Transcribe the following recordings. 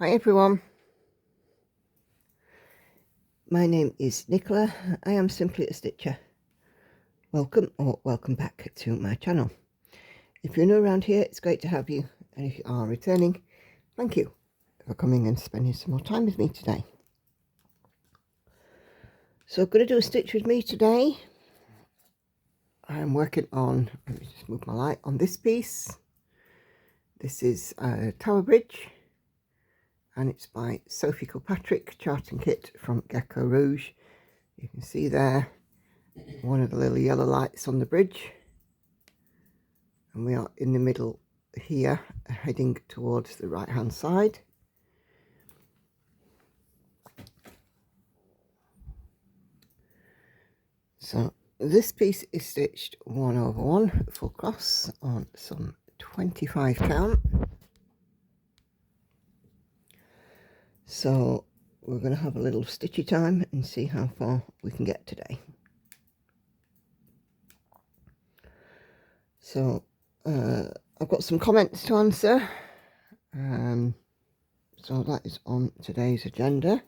Hi everyone, my name is Nicola. I am simply a stitcher. Welcome or welcome back to my channel. If you're new around here, it's great to have you, and if you are returning, thank you for coming and spending some more time with me today. So I'm going to do a stitch with me today. I'm working on, let me just move my light on this piece. This is a Tower Bridge, and it's by Sophie Kilpatrick, charting kit from Geckorouge. You can see there one of the little yellow lights on the bridge, and we are in the middle here, heading towards the right hand side. So this piece is stitched 1/1 full cross on some 25 count. So we're going to have a little stitchy time and see how far we can get today. So I've got some comments to answer, so that is on today's agenda.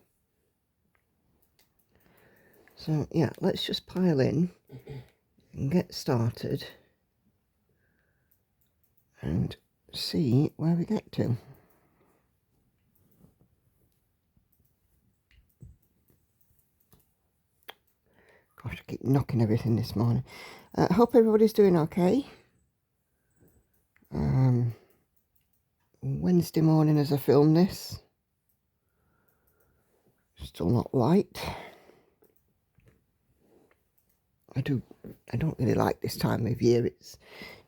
So yeah, let's just pile in and get started and see where we get to. Gosh, I keep knocking everything this morning. Hope everybody's doing okay. Wednesday morning as I film this. Still not light. I don't really like this time of year. It's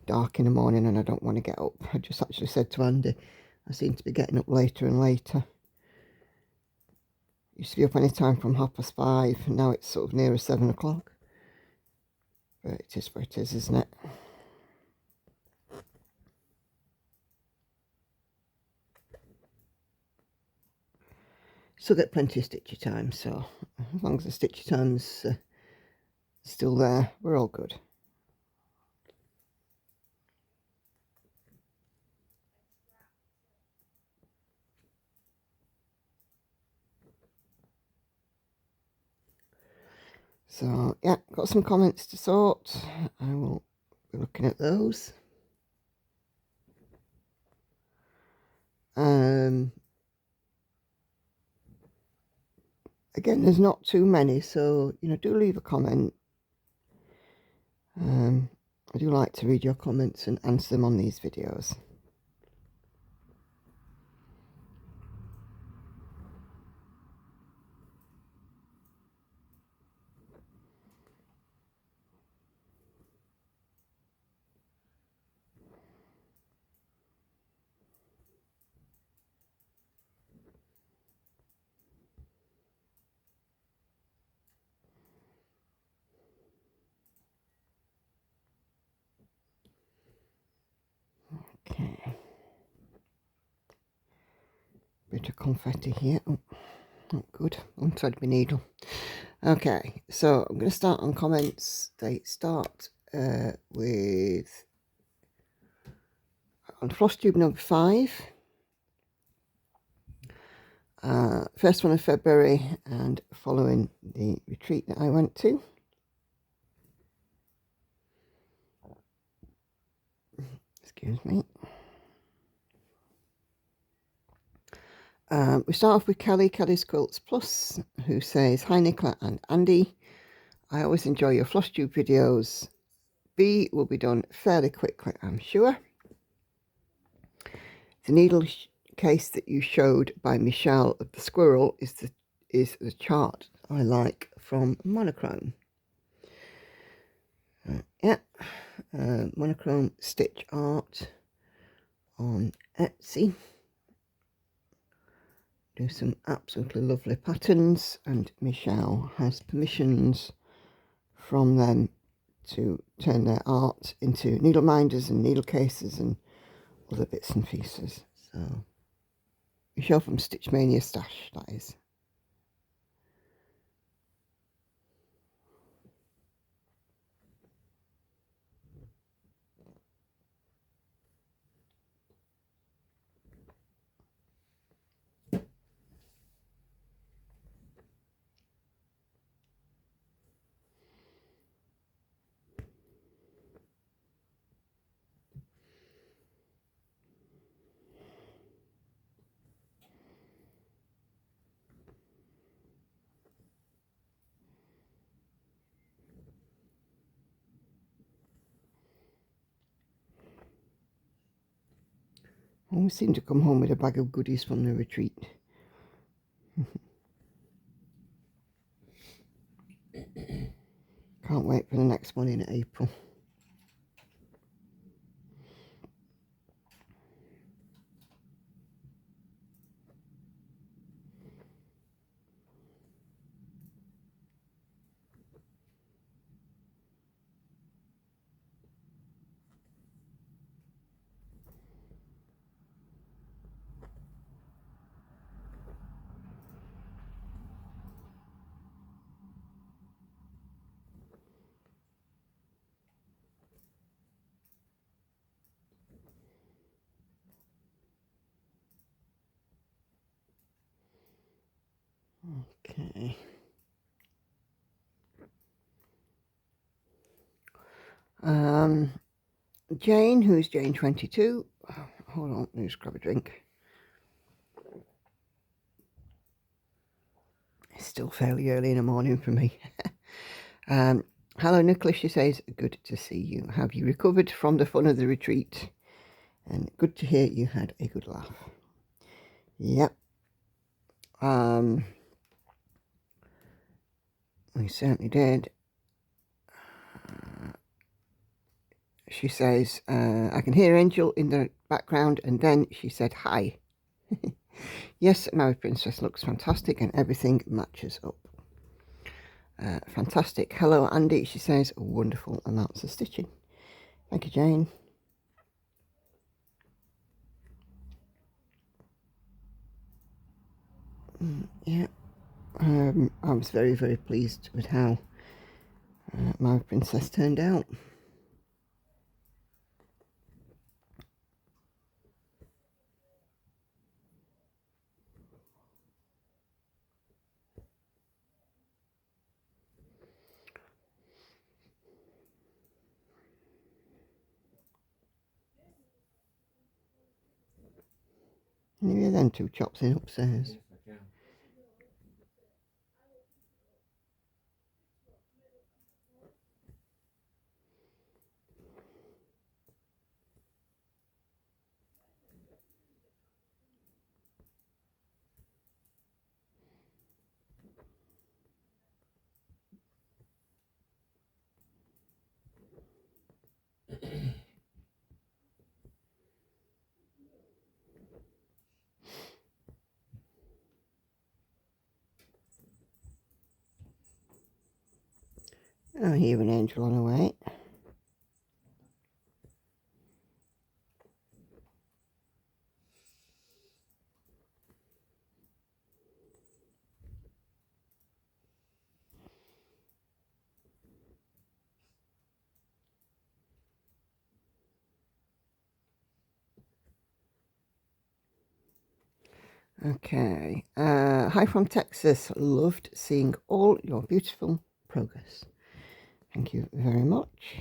dark in the morning and I don't want to get up. I just actually said to Andy, I seem to be getting up later and later. Used to be up any time from 5:30, and now it's sort of nearer 7 o'clock. But it is what it is, isn't it? Still get plenty of stitchy time, so as long as the stitchy time's still there, we're all good. So yeah, got some comments to sort. I will be looking at those. Again, there's not too many, so do leave a comment. I do like to read your comments and answer them on these videos. Okay. Bit of confetti here. Oh, not good. Unthread my needle. Okay, so I'm going to start on comments. They start with on Flosstube number 5. First one of February, and following the retreat that I went to. Excuse me. We start off with Kelly's Quilts Plus, who says, "Hi Nicola and Andy, I always enjoy your Flosstube videos. B will be done fairly quickly, I'm sure. The needle case that you showed by Michelle of the squirrel is the chart I like from Monochrome. Monochrome Stitch Art on Etsy. Do some absolutely lovely patterns, and Michelle has permissions from them to turn their art into needle minders and needle cases and other bits and pieces. So Michelle from Stitch Mania Stash, that is. I always seem to come home with a bag of goodies from the retreat. Can't wait for the next one in April. Okay. Jane, who's Jane 22. Oh, hold on, let me just grab a drink. It's still fairly early in the morning for me. Hello, Nicholas, she says, good to see you. Have you recovered from the fun of the retreat? And good to hear you had a good laugh. Yep. We certainly did. She says, I can hear Angel in the background, and then she said hi. Yes, Mary Princess looks fantastic and everything matches up. Fantastic. Hello, Andy, she says, wonderful amounts of stitching. Thank you, Jane. Yeah, I was very, very pleased with how my princess turned out. Maybe then 2 chops in upstairs. Oh, here an Angel on her way. Okay. Hi from Texas. Loved seeing all your beautiful progress. Thank you very much.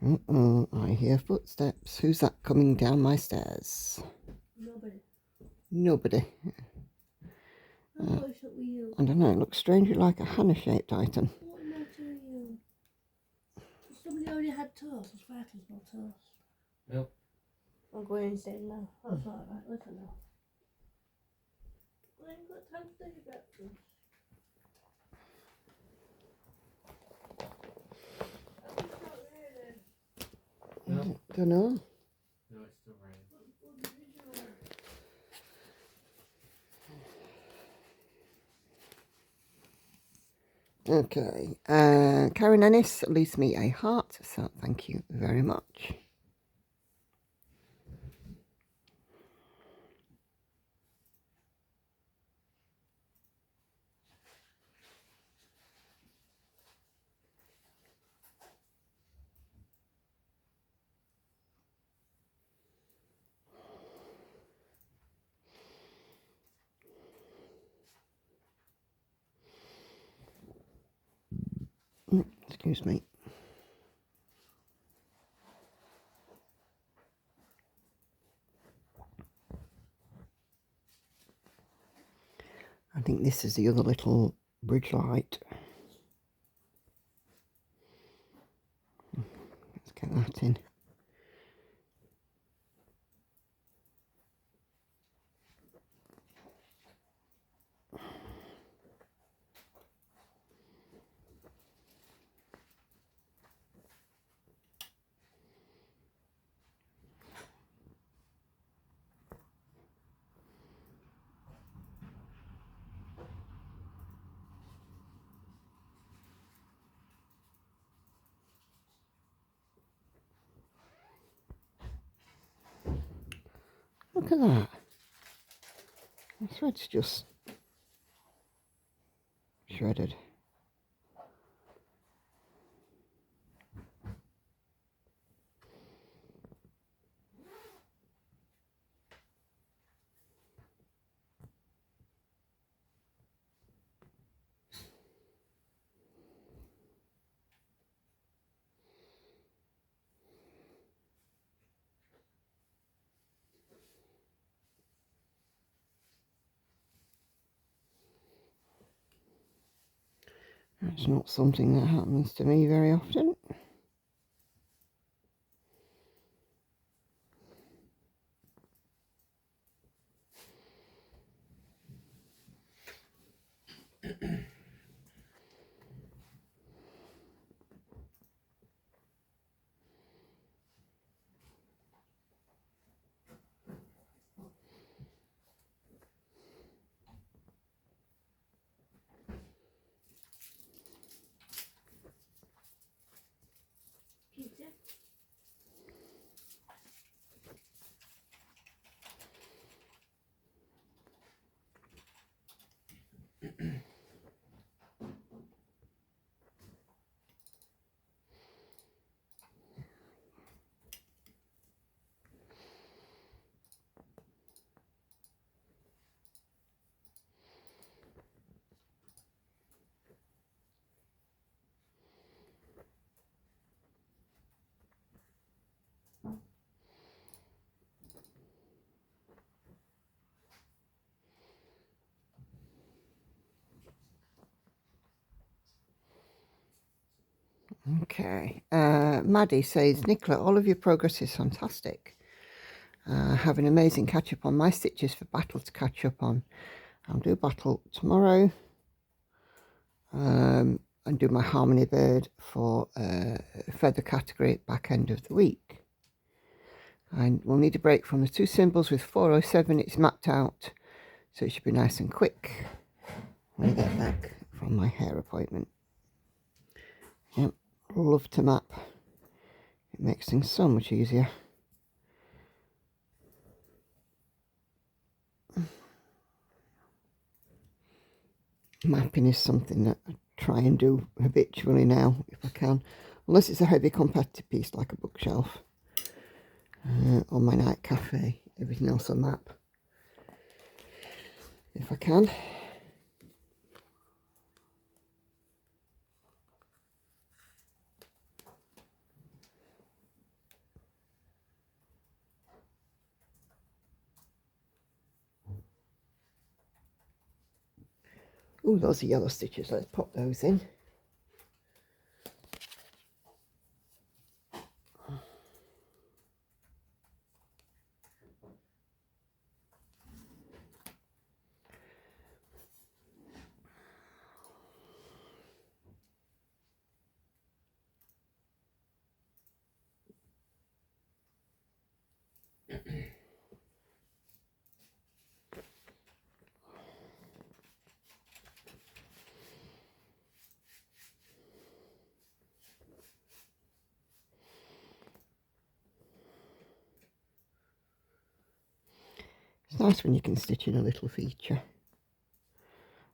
I hear footsteps. Who's that coming down my stairs? Nobody. Nobody. I don't know, it looks strangely like a Hannah-shaped item. What am I doing you? Somebody already had toast. It's right, there's no toast. Nope. I'm going insane now. That's alright, listen now. I ain't got time to do your breakfast. No. Don't know. No, it's still raining. Okay. Karen Ennis leaves me a heart, so thank you very much. Excuse me. I think this is the other little bridge light. Let's Get that in. Look at that. The thread's just shredded. It's not something that happens to me very often. Okay, Maddie says, Nicola, all of your progress is fantastic. Have an amazing catch up on my stitches for Battle to catch up on. I'll do Battle tomorrow and do my Harmony Bird for feather category back end of the week. And we'll need a break from the 2 symbols with 407. It's mapped out, so it should be nice and quick when I get back from my hair appointment. Yep. Love to map. It makes things so much easier. Mapping is something that I try and do habitually now if I can, unless it's a heavy competitive piece like a bookshelf or my night cafe. Everything else I map if I can. Ooh, those are yellow stitches. Let's pop those in. It's nice when you can stitch in a little feature.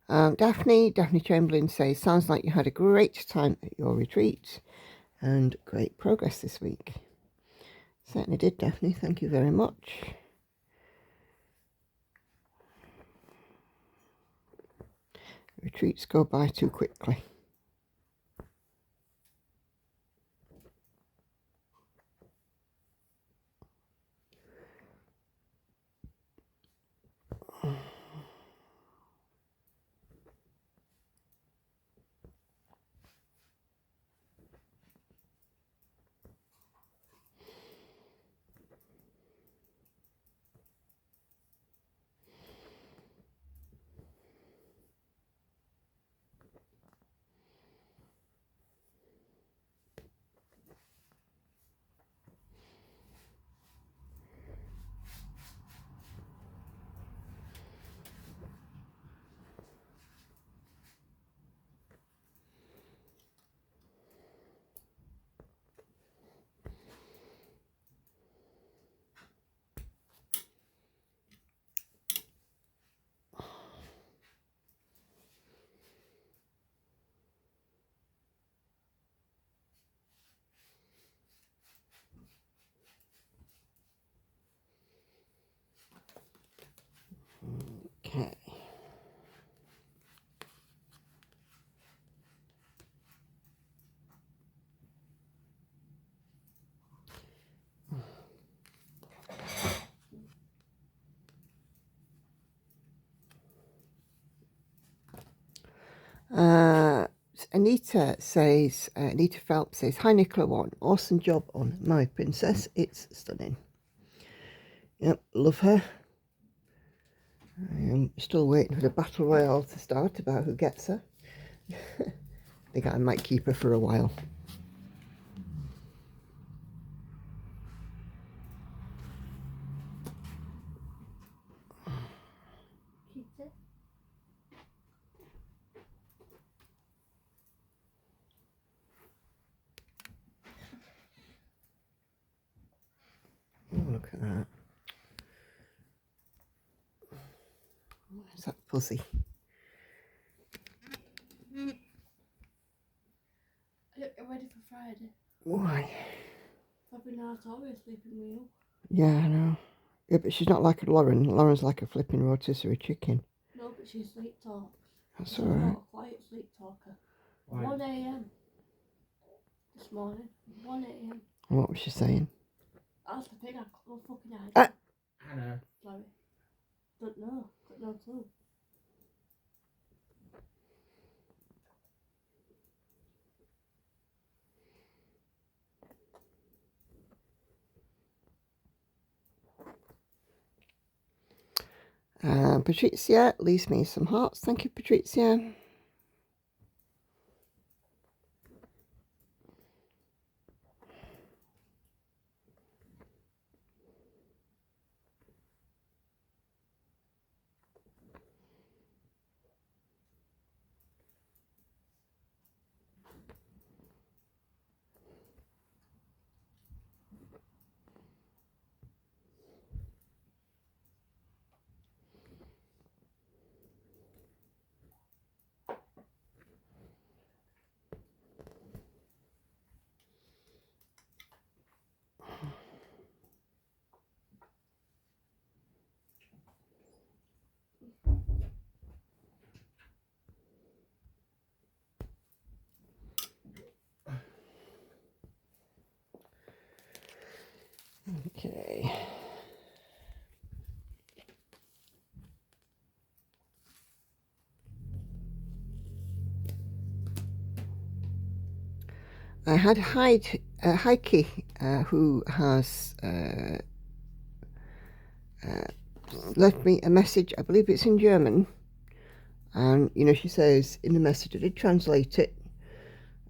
Daphne Chamberlain says, sounds like you had a great time at your retreat and great progress this week. Certainly did, Daphne. Thank you very much. Retreats go by too quickly. Anita says, Anita Phelps says, hi Nicola One, awesome job on My Princess. It's stunning. Yep, love her. I'm still waiting for the battle royale to start about who gets her. I think I might keep her for a while. Oh, look at that. Where's that pussy? Are you ready for Friday? Why? Probably not always sleeping with you. Yeah, I know. Yeah, but she's not like a Lauren. Lauren's like a flipping rotisserie chicken. No, but she sleep talks. That's She's alright. not a quiet sleep talker. 1 a.m. this morning. 1 a.m. What was she saying? That's the thing, I got no fucking idea. Hannah. Sorry. Don't know. Got no clue. Patrizia leaves me some hearts. Thank you, Patrizia. Okay. I had Heike, who has left me a message. I believe it's in German, and you know, she says in the message, I did translate it.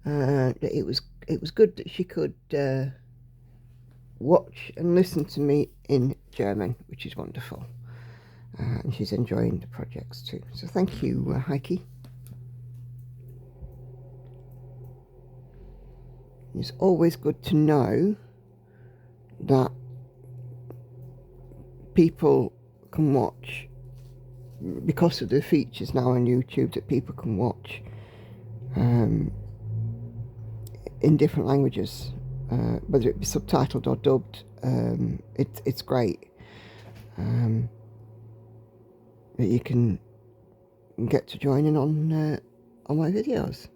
That it was good that she could watch and listen to me in German, which is wonderful. And she's enjoying the projects too. So thank you, Heike. It's always good to know that people can watch, because of the features now on YouTube, that people can watch in different languages, whether it be subtitled or dubbed. It's great that you can get to join in on my videos.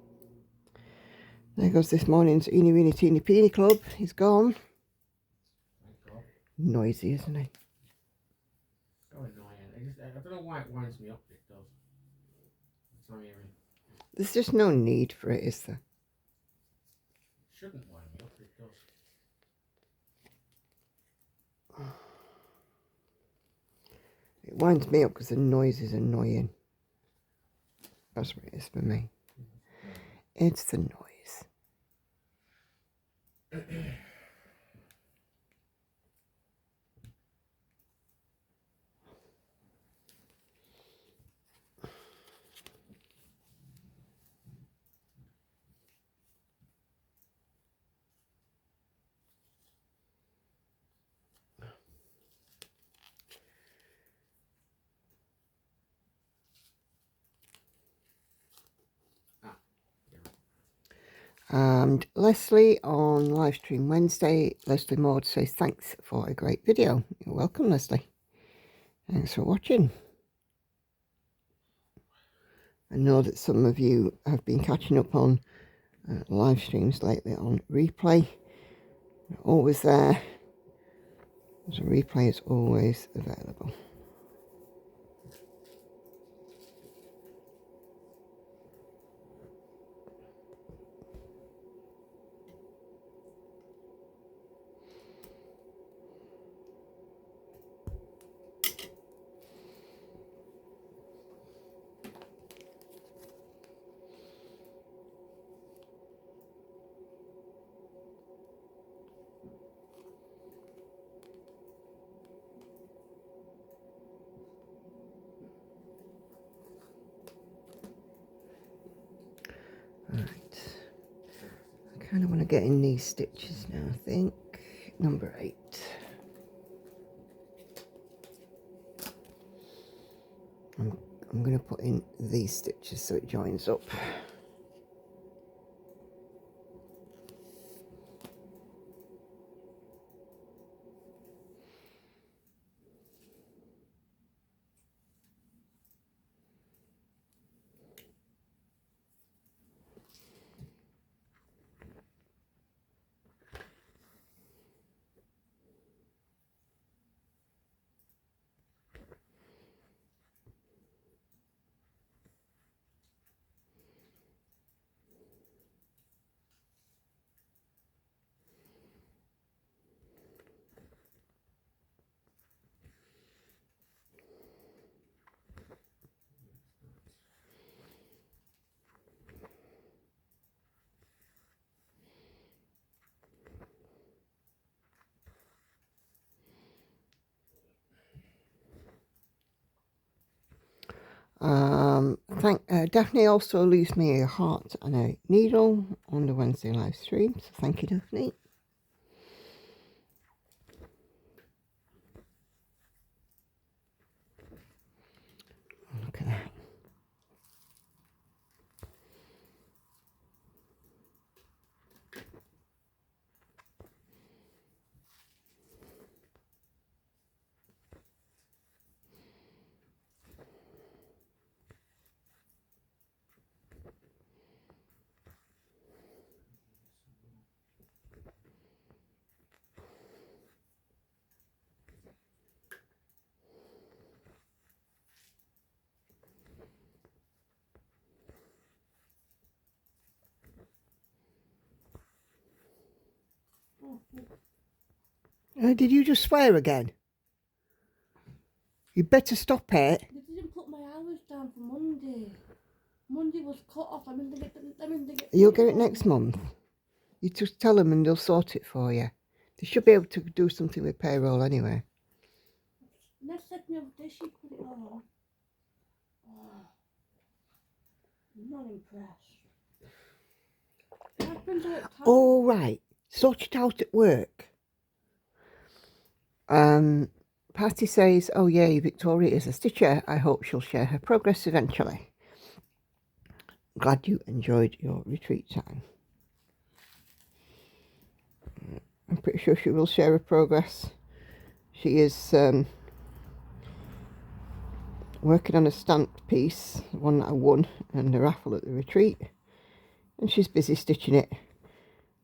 There goes this morning's Eeny Weeny Teeny Peeny Club. He's gone. Noisy, isn't he? So annoying. I don't know why it winds me up, it does. It's not even. There's just no need for it, is there? It shouldn't wind me up, it does. It winds me up because the noise is annoying. That's what it is for me. It's the noise. And Lesley on livestream Wednesday, Lesley Maud says, thanks for a great video. You're welcome, Lesley. Thanks for watching. I know that some of you have been catching up on live streams lately on replay. They're always there. So replay is always available. kind of want to get in these stitches now, I think. Number 8. I'm going to put in these stitches so it joins up. Daphne also leaves me a heart and a needle on the Wednesday live stream, so thank you, Daphne. Look at that. Did you just swear again? You better stop it. They didn't put my hours down for Monday. Monday was cut off. You'll get it next month. You just tell them and they'll sort it for you. They should be able to do something with payroll anyway. Next set me up this, she put it on. Oh, I'm not impressed. All right. Sort it out at work. Patty says, oh yay, Victoria is a stitcher. I hope she'll share her progress eventually. Glad you enjoyed your retreat time. I'm pretty sure she will share her progress. She is working on a stamped piece, the one that I won in the raffle at the retreat. And she's busy stitching it.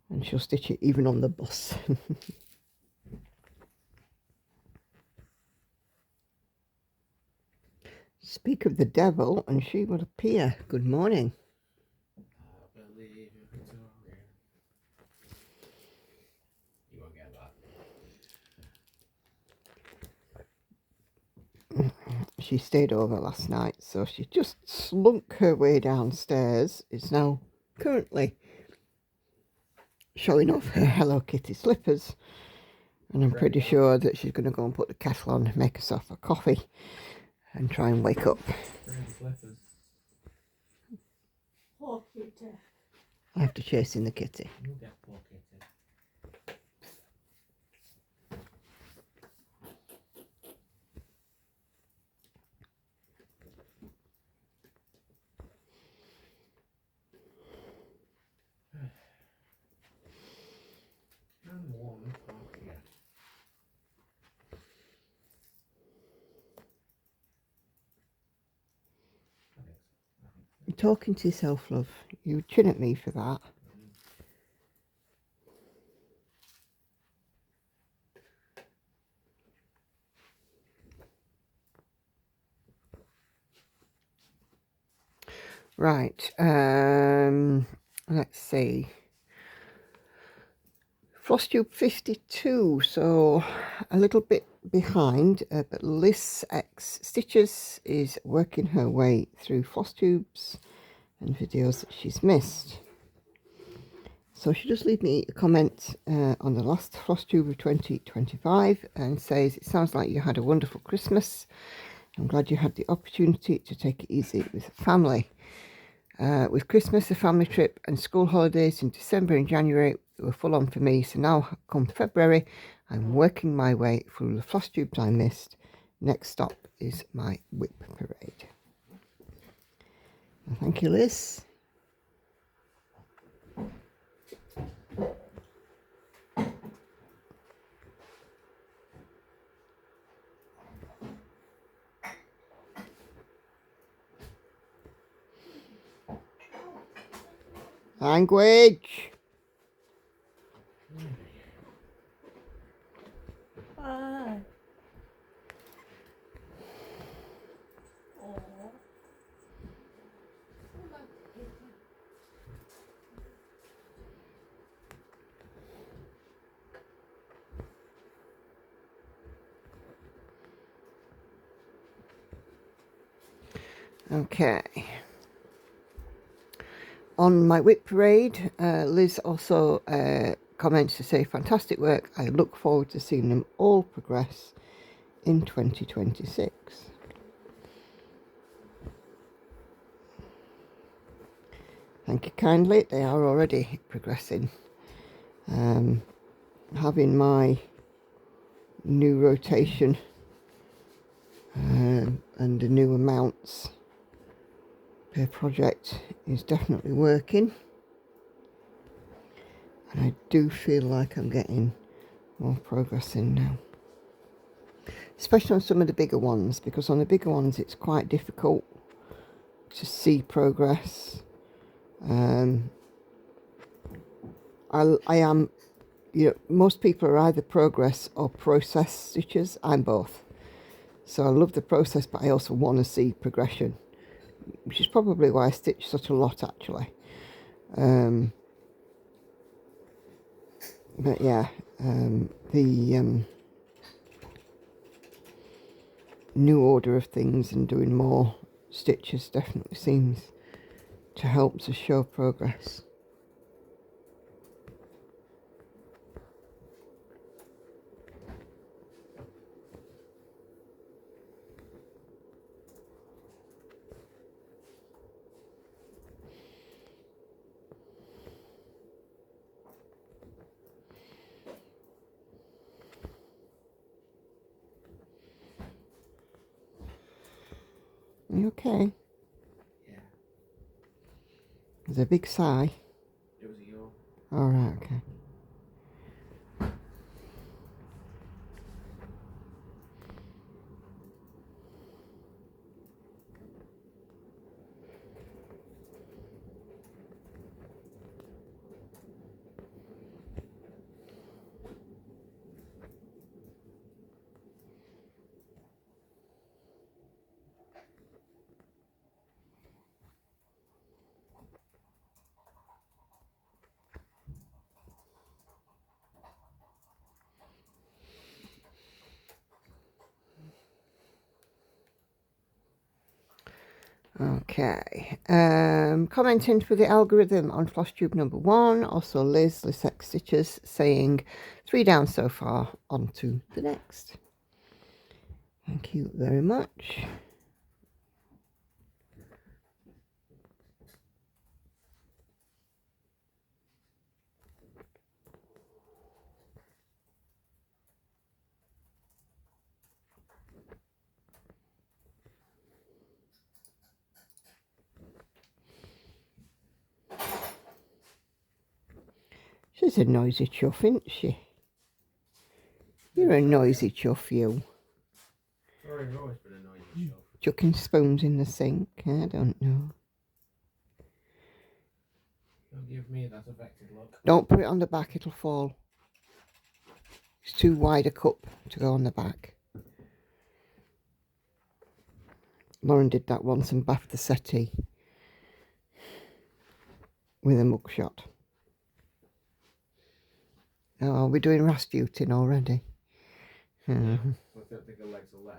And she'll stitch it even on the bus. Speak of the devil, and she will appear. Good morning. I believe in Victoria. You won't get that. She stayed over last night, so she just slunk her way downstairs. Is now currently showing off her Hello Kitty slippers. And I'm pretty sure that she's going to go and put the kettle on, make herself a coffee, and try and wake up. Poor kitty. I have to chase in the kitty. You'll get poor kitty. I'm warm, yeah. You're talking to yourself, love. You chin at me for that. Right, let's see. Flosstube 52, so a little bit behind, but Lesley X Stitches is working her way through Flosstubes and videos that she's missed. So she does leave me a comment on the last Flosstube of 2025 and says, it sounds like you had a wonderful Christmas. I'm glad you had the opportunity to take it easy with family. With Christmas, a family trip and school holidays in December and January were full on for me, so now come February I'm working my way through the Flosstube I missed. Next stop is my whip parade. Well, thank you, Liz. Language. Ah. Okay. On my whip parade, Liz also comments to say, fantastic work. I look forward to seeing them all progress in 2026. Thank you kindly. They are already progressing. Having my new rotation and the new amounts per project is definitely working, and I do feel like I'm getting more progress in now, especially on some of the bigger ones, because on the bigger ones it's quite difficult to see progress. I am, you know, most people are either progress or process stitchers. I'm both, so I love the process, but I also want to see progression, which is probably why I stitch such a lot actually. But yeah, the new order of things and doing more stitches definitely seems to help to show progress. You okay? Yeah. There's a big sigh. It was a yawn. All right, okay. Okay, commenting for the algorithm on Flosstube number 1, also Liz X Stitches saying 3 down so far, on to the next. Thank you very much. She's a noisy chuff, isn't she? You're a noisy chuff, you. Sorry, I've always been a noisy chuff. Chucking spoons in the sink, I don't know. Don't give me that affected look. Don't put it on the back, it'll fall. It's too wide a cup to go on the back. Lauren did that once and baffed the settee with a mugshot. Oh, we're doing Rasputin already. Yeah, I don't think her legs will let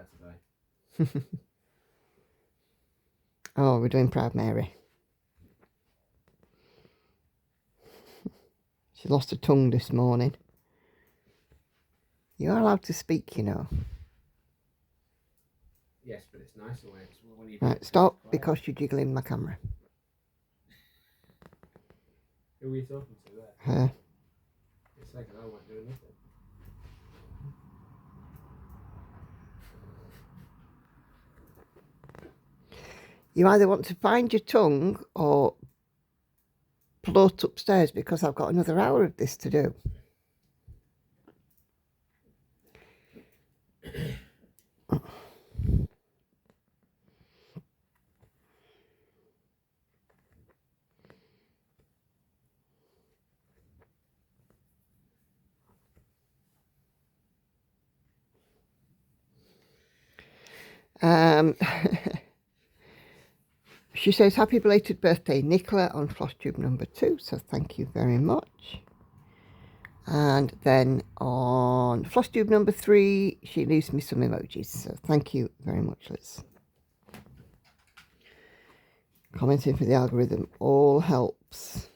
her today. Oh, we're doing Proud Mary. She lost her tongue this morning. You're allowed to speak, you know. Yes, but it's nicer when you... Right, stop, because you're jiggling my camera. Who are you talking to there? Her. It's like I won't do nothing. You either want to find your tongue or float upstairs because I've got another hour of this to do. She says, happy belated birthday, Nicola, on Flosstube number 2. So thank you very much. And then on Flosstube number 3, she leaves me some emojis. So thank you very much, Liz. Commenting for the algorithm all helps.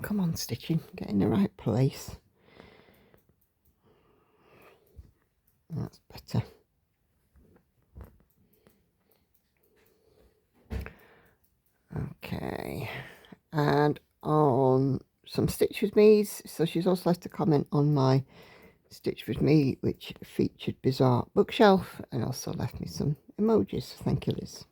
Come on, stitching, get in the right place. That's better. Okay, and on some Stitch With Me's, so she's also left a comment on my Stitch With Me, which featured Bizarre Bookshelf, and also left me some emojis. Thank you, Liz.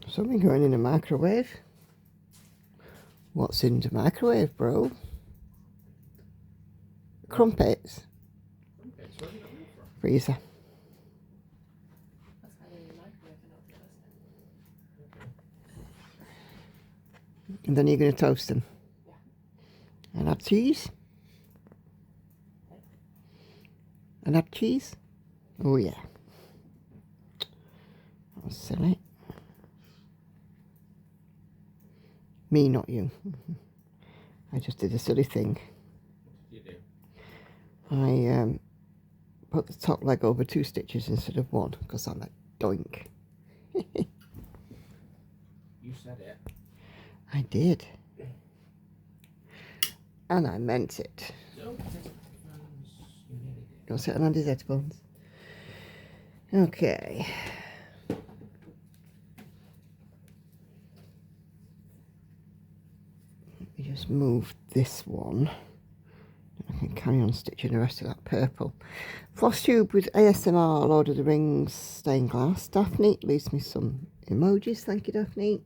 Something going in a microwave? What's in the microwave, bro? Crumpets. Crumpets, where have you got them from? Freezer. That's how they microwave and not toast them. And then you're going to toast them. Yeah. And have cheese? And have cheese? Oh yeah. That was silly. Me, not you. I just did a silly thing. What did you do? I put the top leg over 2 stitches instead of 1 because I'm a doink. You said it. I did. And I meant it. Don't sit on headphones. You nearly did. Don't sit on Andy's headphones. Okay. Let me just move this one. I can carry on stitching the rest of that purple. Flosstube with ASMR, Lord of the Rings, stained glass. Daphne leaves me some emojis. Thank you, Daphne.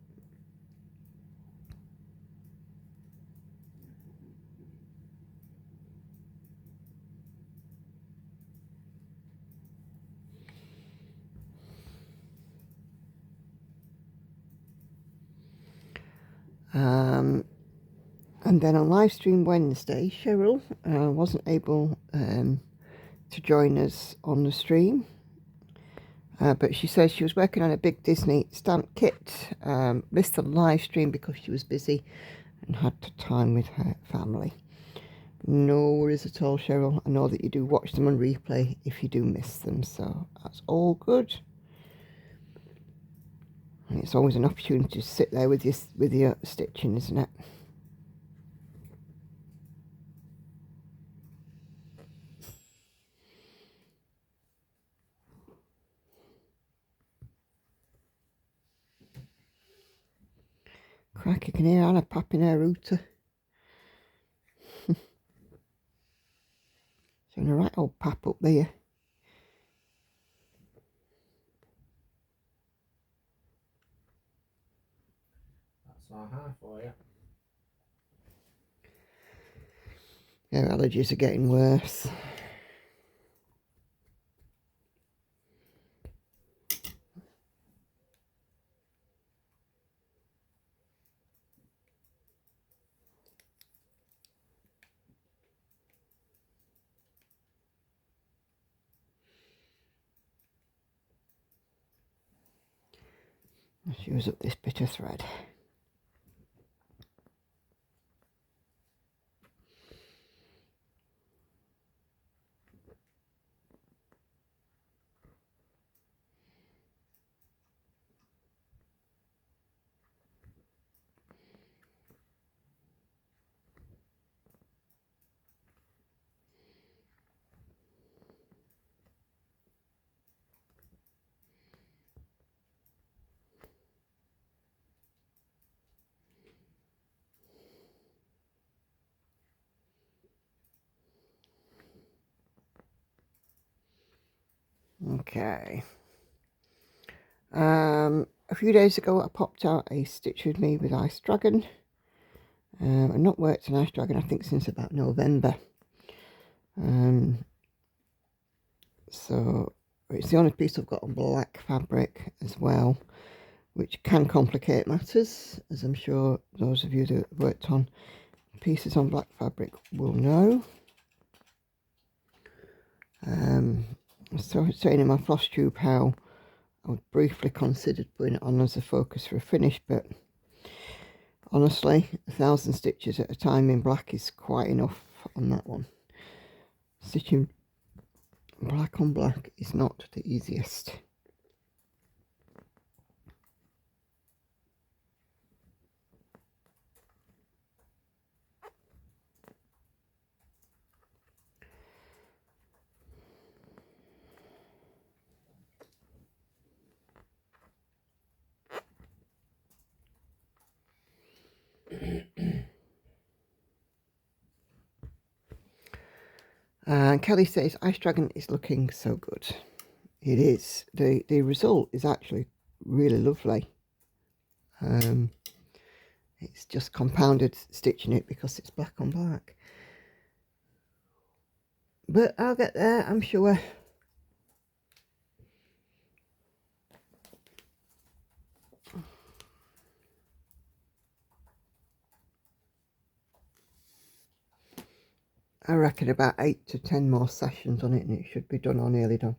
And then on live stream Wednesday, Cheryl wasn't able to join us on the stream. But she says she was working on a big Disney stamp kit, missed the live stream because she was busy and had time with her family. No worries at all, Cheryl. I know that you do watch them on replay if you do miss them, so that's all good. And it's always an opportunity to sit there with your stitching, isn't it? Crack, you can hear Anna popping her router. Doing a right old pap up there. That's our half for you. Her allergies are getting worse. Let's use up this bit of thread. Okay. A few days ago I popped out a Stitch With Me with Ice Dragon. I've not worked on Ice Dragon I think since about November. So it's the only piece I've got on black fabric as well, which can complicate matters, as I'm sure those of you that worked on pieces on black fabric will know. So I was saying in my Flosstube how I would briefly considered putting it on as a focus for a finish, but honestly 1,000 stitches at a time in black is quite enough on that one. Stitching black on black is not the easiest. And Kelly says Ice Dragon is looking so good. It is. The result is actually really lovely. It's just compounded stitching it because it's black on black. But I'll get there, I'm sure. I reckon about 8 to 10 more sessions on it and it should be done or nearly done.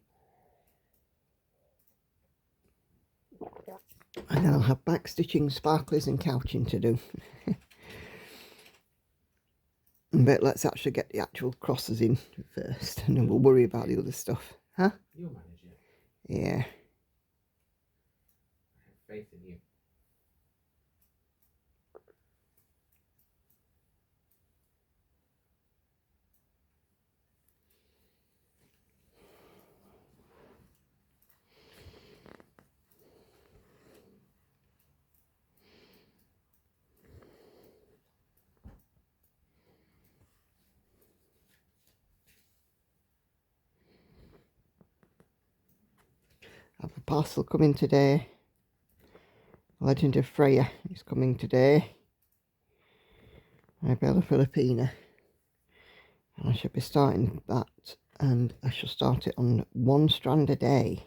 And then I'll have back stitching, sparklers and couching to do. But let's actually get the actual crosses in first and then we'll worry about the other stuff. Huh? You'll manage it. Yeah. I have faith in you. I have a parcel coming today. Legend of Freya is coming today. Bella Filipina. And I should be starting that, and I shall start it on 1 strand a day.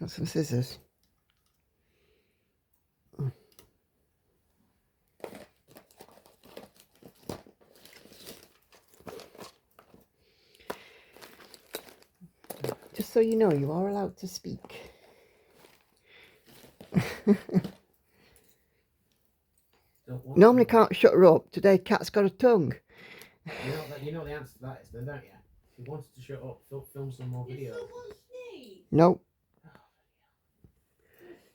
Got some scissors. Just so you know, you are allowed to speak. Normally can't shut her up. Today, Cat's got a tongue. You know the answer to that is then, don't you? If you wanted to shut up, film some more Did videos. someone sneeze? Nope.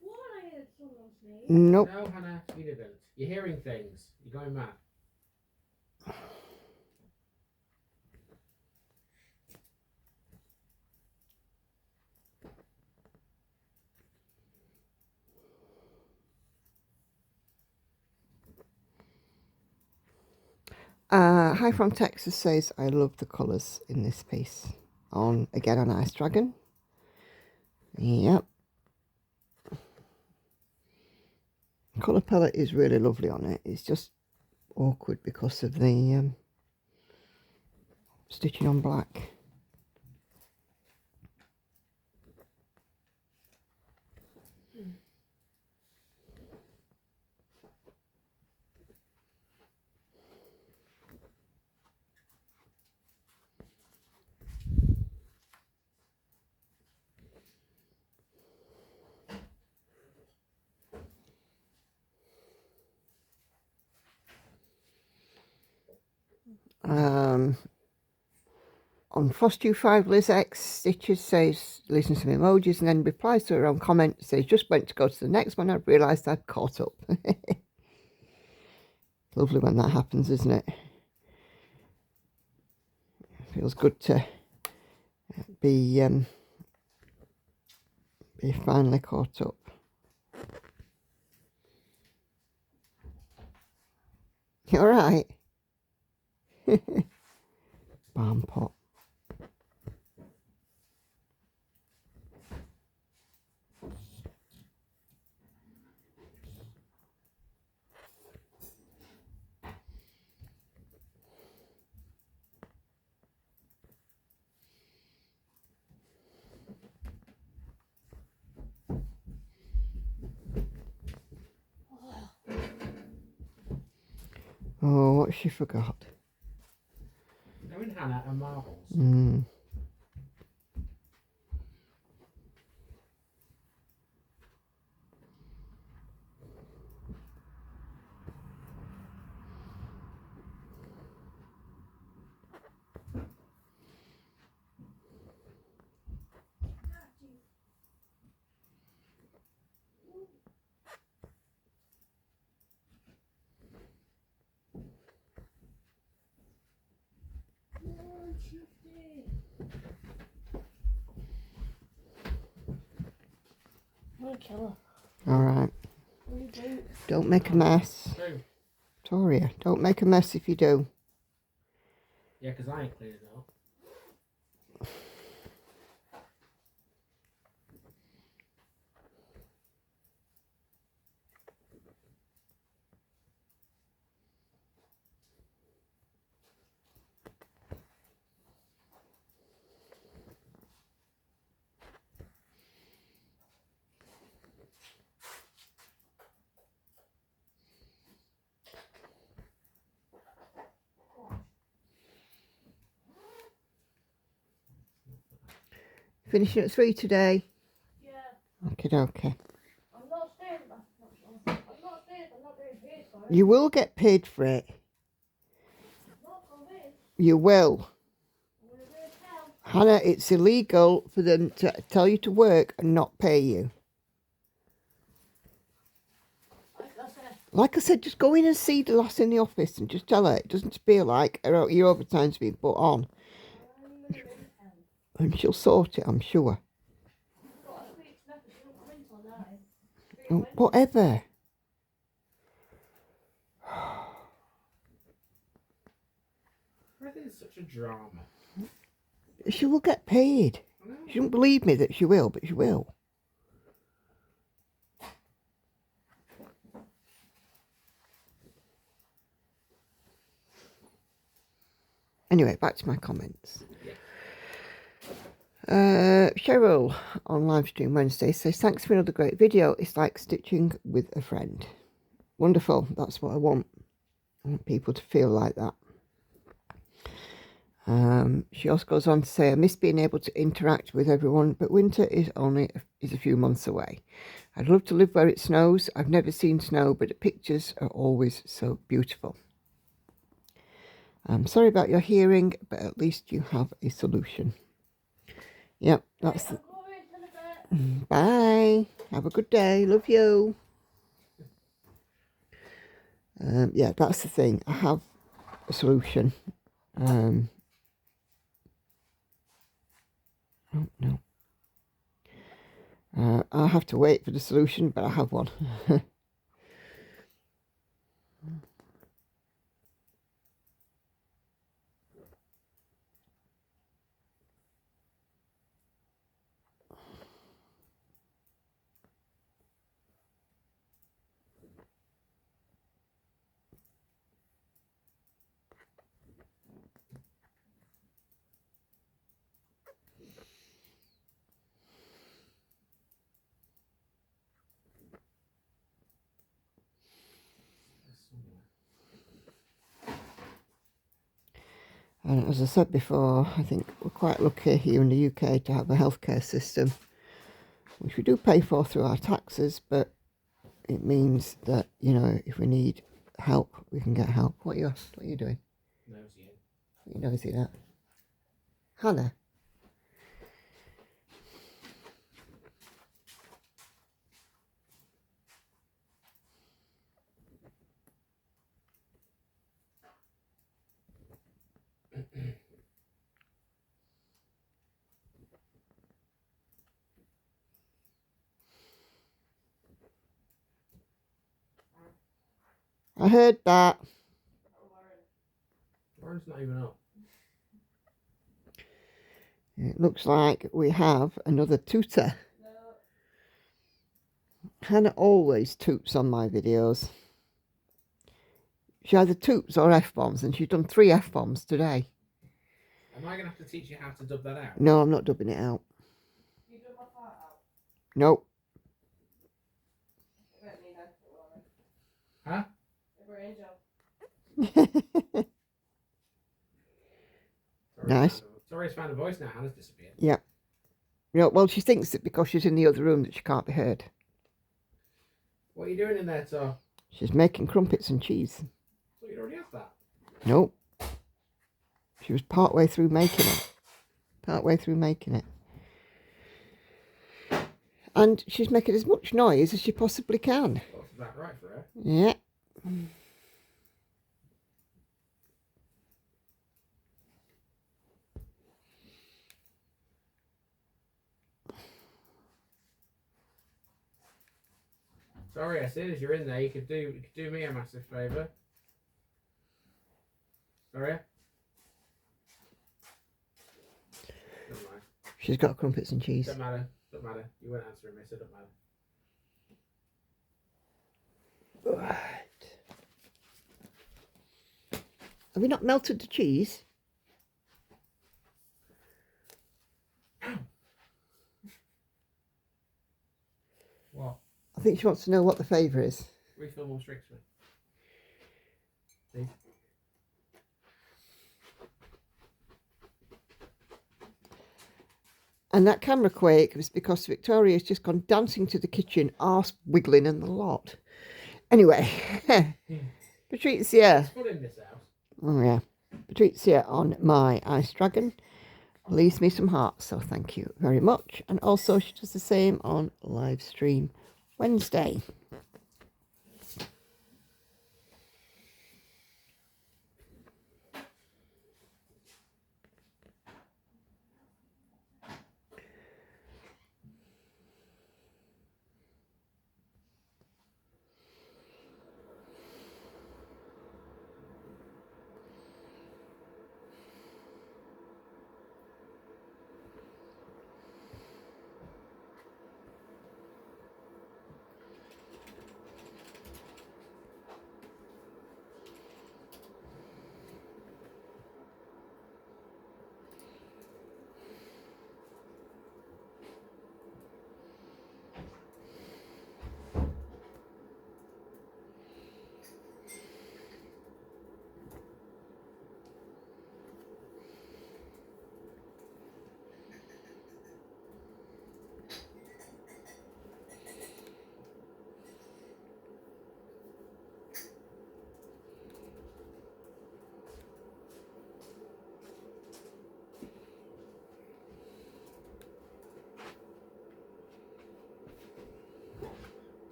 What? I heard someone sneeze. Nope. No, Hannah, you didn't. You're hearing things. You're going mad. Hi from Texas says, I love the colours in this piece. Again on Ice Dragon. Yep. Colour palette is really lovely on it. It's just awkward because of the stitching on black. On Flosstube 5, Liz X Stitches says, listen to some emojis, and then replies to her own comment, says, just went to go to the next one, I realised I'd caught up. Lovely when that happens, isn't it? Feels good to be finally caught up. You alright? Balm pot. Oh, what she forgot. Knowing Hannah and marbles. I'm gonna kill Alright. her. Don't make a mess. Toria, don't make a mess if you do. Yeah, because I ain't cleared it up. Finishing at 3 today. Yeah. Okay. I'm not staying. I'm not staying. I'm not getting paid for it. You will get paid for it. Not for this. You will. I'm gonna go to hell. Hannah, it's illegal for them to tell you to work and not pay you. Like I said, just go in and see the lass in the office and just tell her it doesn't feel like your overtime's been put on. And she'll sort it, I'm sure. Oh, whatever. Everything's such a drama. She will get paid. She don't believe me that she will, but she will. Anyway, back to my comments. Cheryl on livestream Wednesday says, thanks for another great video. It's like stitching with a friend. Wonderful. That's what I want. I want people to feel like that. She also goes on to say, I miss being able to interact with everyone, but winter is a few months away. I'd love to live where it snows. I've never seen snow, but the pictures are always so beautiful. I'm sorry about your hearing, but at least you have a solution. Yep, that's the... Bye. Have a good day. Love you. Yeah, that's the thing. I have a solution. Oh, no. I'll have to wait for the solution, but I have one. And as I said before, I think we're quite lucky here in the UK to have a healthcare system, which we do pay for through our taxes, but it means that, you know, if we need help, we can get help. What are you doing? Nosy. What are you nosy at? Hannah? I heard that. Lauren's not even up. It looks like we have another tooter. No. Hannah always toots on my videos. She either toots or F-bombs, and she's done 3 F-bombs today. Am I going to have to teach you how to dub that out? No, I'm not dubbing it out. You done my part out? Nope. I don't need that, Lauren. Huh? Never angel. Nice. Sorry's found a voice now. Hannah's disappeared. Yeah. You know, well, she thinks that because she's in the other room that she can't be heard. What are you doing in there, Tor? She's making crumpets and cheese. So you'd already asked that. Nope. She was part way through making it. And she's making as much noise as she possibly can. Well, that's about right for her. Yeah. Sorry, as soon as you're in there, you could do me a massive favour. Sorry. Doesn't matter. She's got crumpets and cheese. Don't matter. Don't matter. You weren't answering me, so it don't matter. Right. Have we not melted the cheese? What? I think she wants to know what the flavour is. Refill more Strixman. See? And that camera quake was because Victoria's just gone dancing to the kitchen, arse wiggling and the lot. Anyway, Patrizia. It's fun in this house. Oh yeah. Patrizia on my Ice Dragon leaves me some hearts, so thank you very much. And also she does the same on live stream Wednesday.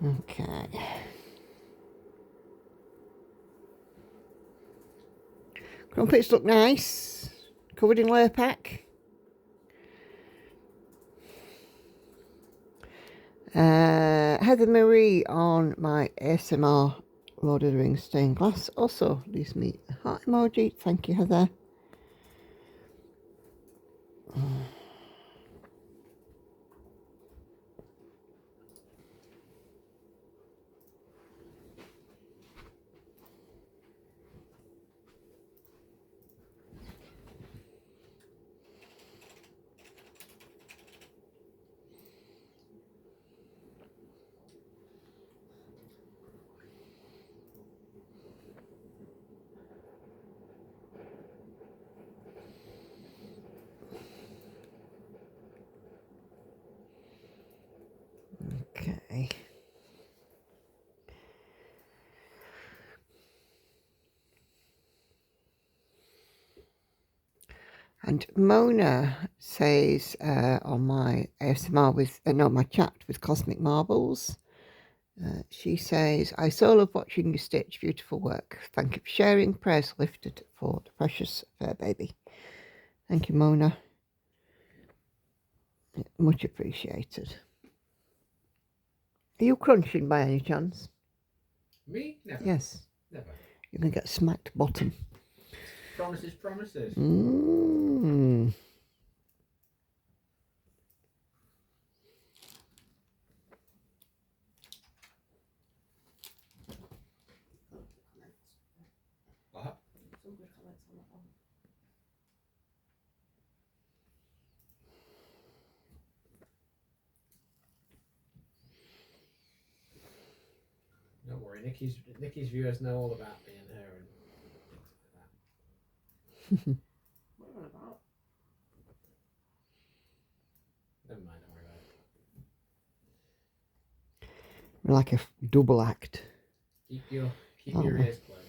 Okay. Crumpets look nice. Covered in layer pack. Heather Marie on my ASMR Lord of the Rings stained glass also leaves me a heart emoji. Thank you, Heather. Okay. And Mona says on my ASMR with, no, my chat with Cosmic Marbles, she says, I so love watching you stitch, beautiful work. Thank you for sharing, prayers lifted for the precious fair baby. Thank you, Mona. Much appreciated. Are you crunching by any chance? Me? Never. Yes. Never. You're going to get smacked bottom. Promises, promises. Mmm. What? Some good comments on that one. Don't worry, Nikki's viewers know all about me and her and things like that. What are you on about? Never mind, don't worry about it. We're like a double act. Keep your Oh. ears closed. All right, that's the best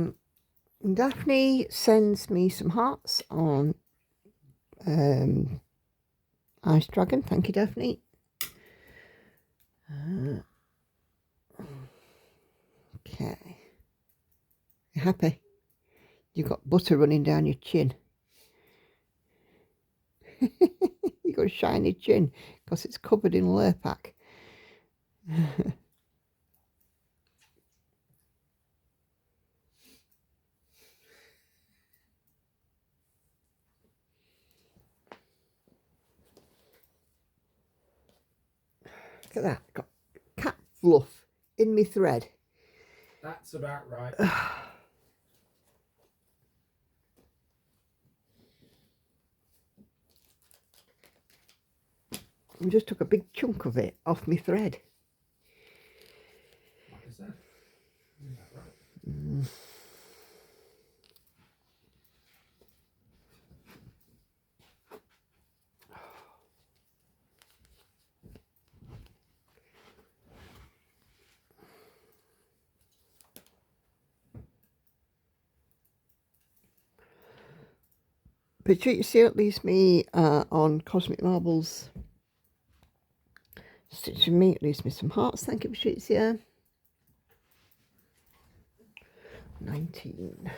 thing. Daphne sends me some hearts on Ice Dragon. Thank you, Daphne. Okay. You happy? You've got butter running down your chin. You've got a shiny chin because it's covered in layer pack. Look at that. Got cat fluff in my thread. That's about right. I just took a big chunk of it off my thread. Like I said. Is that right? But you see, it leaves me on Cosmic Marbles. Stitching me, it leaves me some hearts. Thank you, Patricia. 19.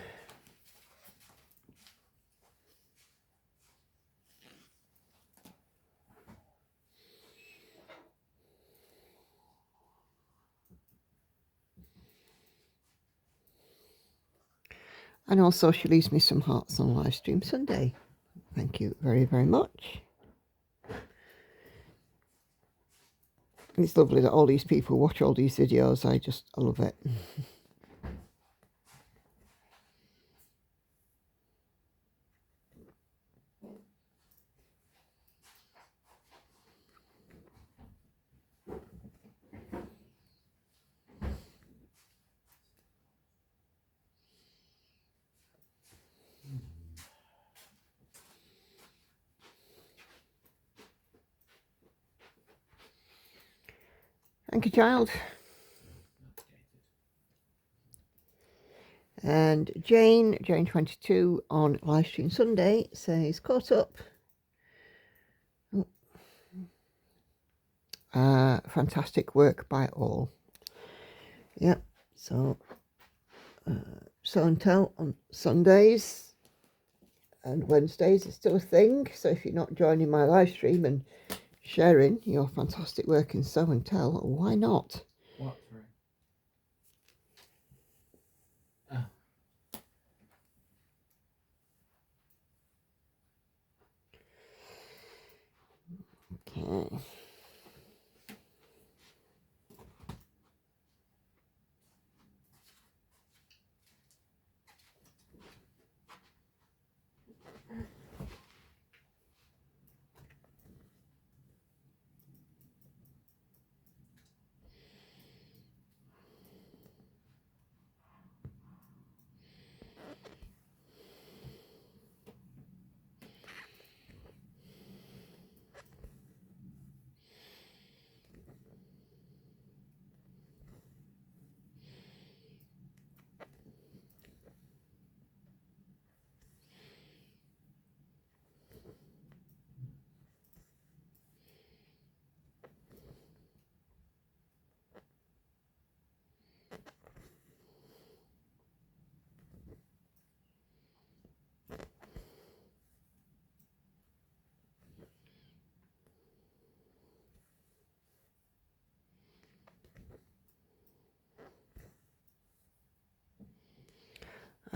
And also she leaves me some hearts on live stream Sunday. Thank you very, very much. It's lovely that all these people watch all these videos. I love it. Thank you, child. And Jane22 on livestream Sunday says, caught up. Fantastic work by all. Yep, so show and tell on Sundays and Wednesdays is still a thing. So if you're not joining my live stream and sharing your fantastic work in show and tell, why not? What? Sorry. Oh.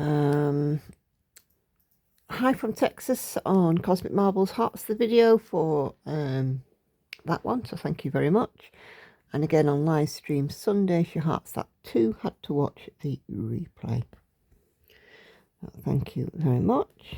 Okay. Hi from Texas on Cosmic Marbles Hearts, the video for that one, so thank you very much. And again on live stream Sunday, if your hearts that too had to watch the replay. Thank you very much.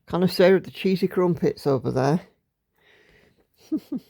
Connoisseur of the cheesy crumpets over there. Indeed.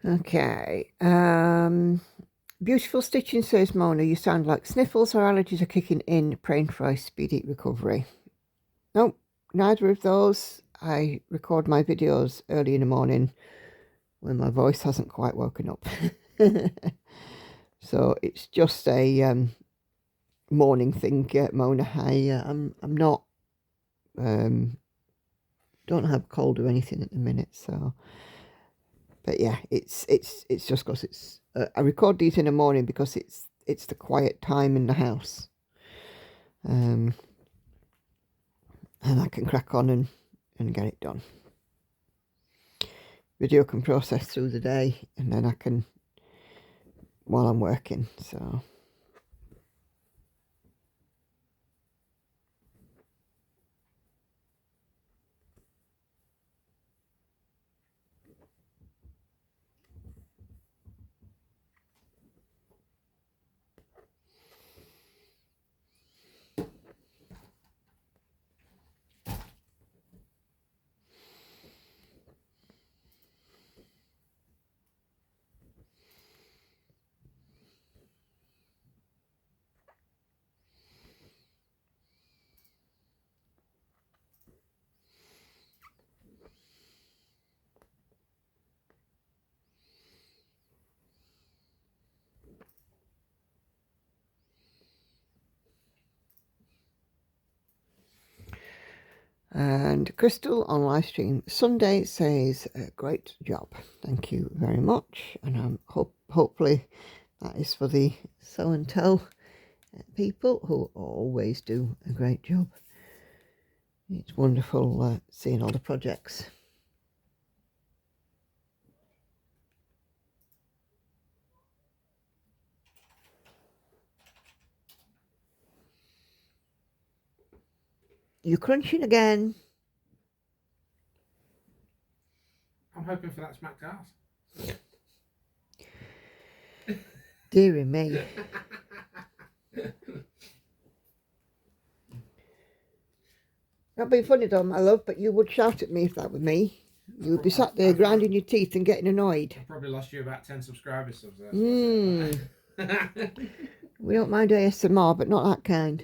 Okay. Beautiful stitching, says Mona. You sound like sniffles or allergies are kicking in. Praying for a speedy recovery. Nope, neither of those. I record my videos early in the morning when my voice hasn't quite woken up. So it's just a morning thing, Mona. I'm not don't have cold or anything at the minute, so But yeah, it's just because it's I record these in the morning because it's the quiet time in the house, and I can crack on and get it done. Video can process through the day, and then I can while I'm working. So. And Crystal on live stream Sunday says, great job, thank you very much. And I'm hopefully that is for the Sew and Tell people who always do a great job. It's wonderful seeing all the projects. You're crunching again. I'm hoping for that smacked ass. Dearie me. That'd be funny though, my love, but you would shout at me if that were me. You would be sat there grinding your teeth and getting annoyed. I probably lost you about 10 subscribers subs there. We don't mind ASMR, but not that kind.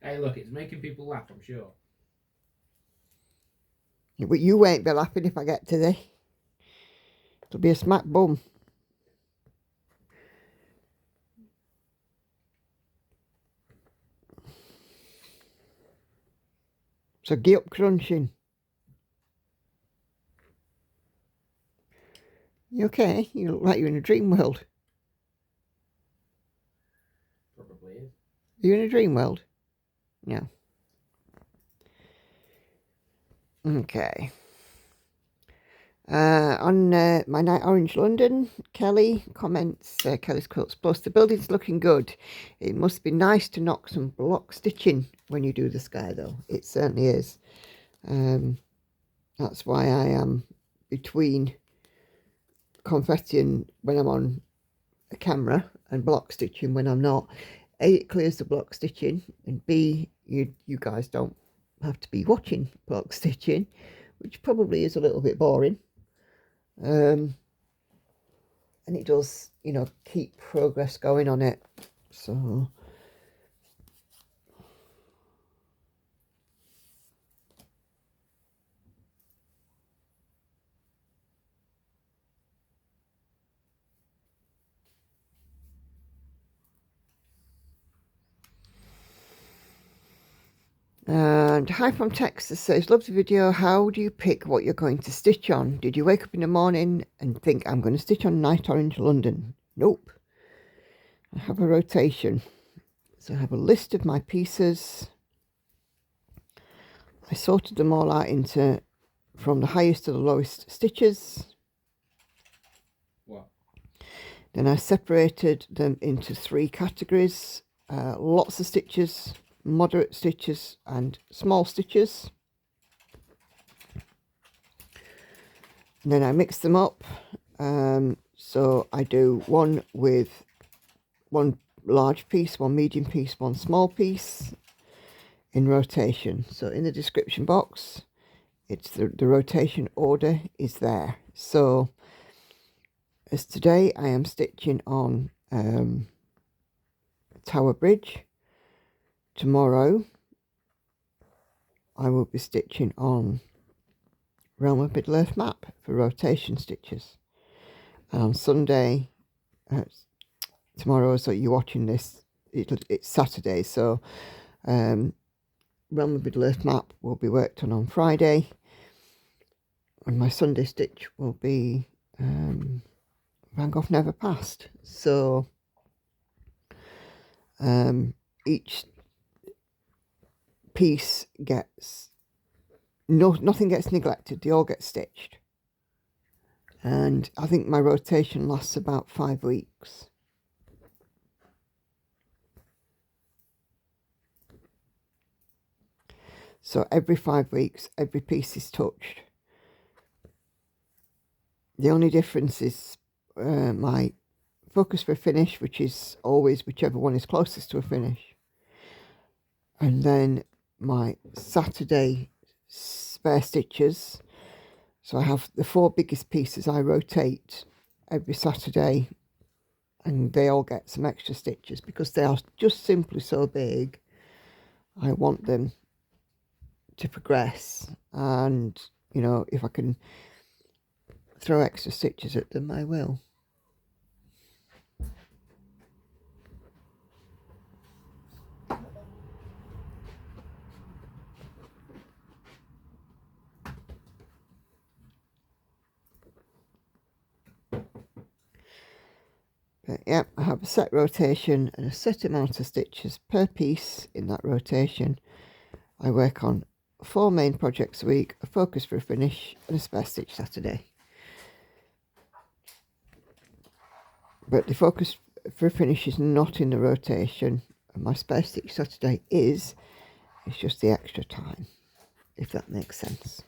Hey, look, it's making people laugh, I'm sure. Yeah, but you won't be laughing if I get to thee. It'll be a smack bum. So get up crunching. You okay? You look like you're in a dream world. Probably is. Are you in a dream world? No. Okay. On my Night Orange London, Kelly comments, Kelly's Quilts Plus, the building's looking good. It must be nice to knock some block stitching when you do the sky though. It certainly is. That's why I am between confetting when I'm on a camera and block stitching when I'm not. A, it clears the block stitching, and B, you guys don't have to be watching block stitching, which probably is a little bit boring. And it does, you know, keep progress going on it. So and hi from Texas says, love the video. How do you pick what you're going to stitch on? Did you wake up in the morning and think, I'm going to stitch on Night Orange London? Nope. I have a rotation. So I have a list of my pieces. I sorted them all out into from the highest to the lowest stitches. What? Then I separated them into 3 categories. Lots of stitches, moderate stitches and small stitches. And then I mix them up. So I do one with one large piece, one medium piece, one small piece in rotation. So in the description box, it's the rotation order is there. So as today I am stitching on Tower Bridge. Tomorrow I will be stitching on Realm of Middle-earth Map for rotation stitches. And on Sunday, tomorrow, so you're watching this, it's Saturday, so Realm of Middle-earth Map will be worked on Friday. And my Sunday stitch will be Van Gogh Never Passed. So each piece gets, nothing gets neglected, they all get stitched. And I think my rotation lasts about 5 weeks. So every 5 weeks, every piece is touched. The only difference is my focus for a finish, which is always whichever one is closest to a finish. And then my Saturday spare stitches. So I have the 4 biggest pieces I rotate every Saturday, and they all get some extra stitches because they are just simply so big. I want them to progress, and you know, if I can throw extra stitches at them, I will. But yeah, I have a set rotation and a set amount of stitches per piece in that rotation. I work on 4 main projects a week, a focus for a finish, and a spare stitch Saturday. But the focus for a finish is not in the rotation, and my spare stitch Saturday is. It's just the extra time, if that makes sense.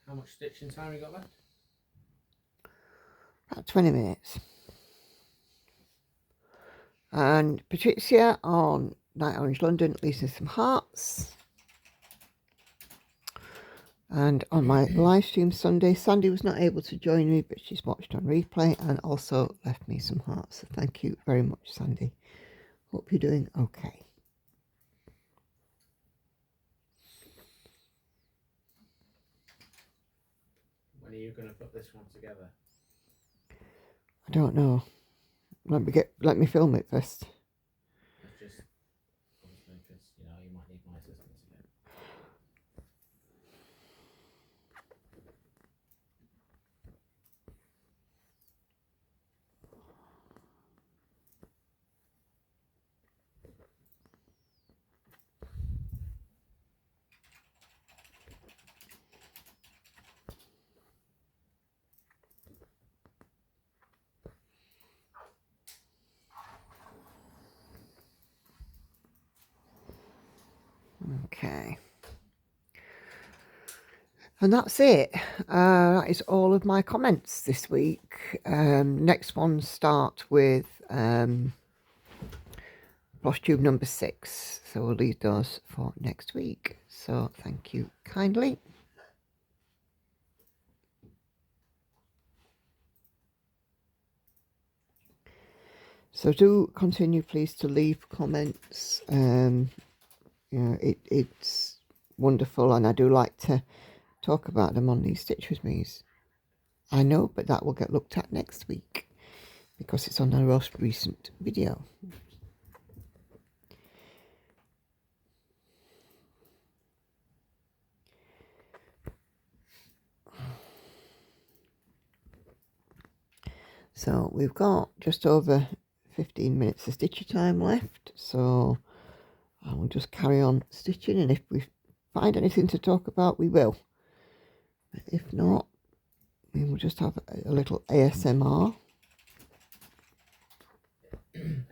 How much stitching time you got left? About 20 minutes. And Patricia on Night Orange London leaves me some hearts. And on my live stream Sunday, Sandy was not able to join me, but she's watched on replay and also left me some hearts. So thank you very much, Sandy. Hope you're doing okay. When are you going to put this one together? I don't know. Let me film it first. That's just obviously because you know you might need my assistance again. Okay. And that's it. That is all of my comments this week. Next one start with Flosstube number 6. So we'll leave those for next week. So thank you kindly. So do continue, please, to leave comments. You know, it's wonderful, and I do like to talk about them on these Stitch With Me's. I know, but that will get looked at next week because it's on our most recent video. So we've got just over 15 minutes of stitcher time left, so I will just carry on stitching, and if we find anything to talk about, we will. But if not, we'll just have a little ASMR.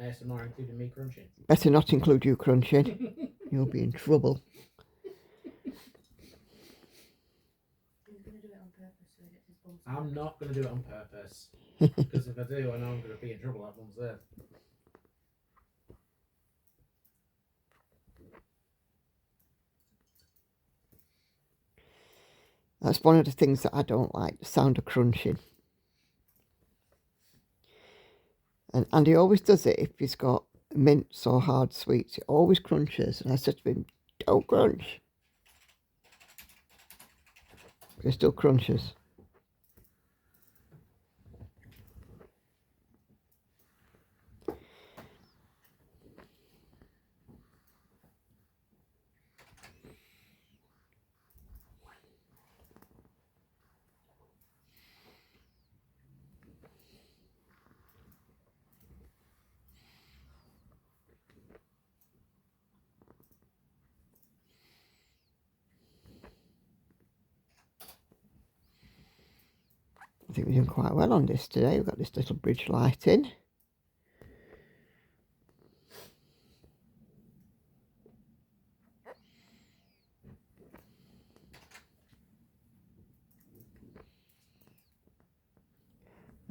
ASMR including me crunching. Better not include you crunching. You'll be in trouble. I'm not going to do it on purpose. Because if I do, I know I'm going to be in trouble at one's there. That's one of the things that I don't like, the sound of crunching. And Andy always does it if he's got mints or hard sweets. He always crunches. And I said to him, don't crunch. But he still crunches. I think we're doing quite well on this today. We've got this little bridge light in.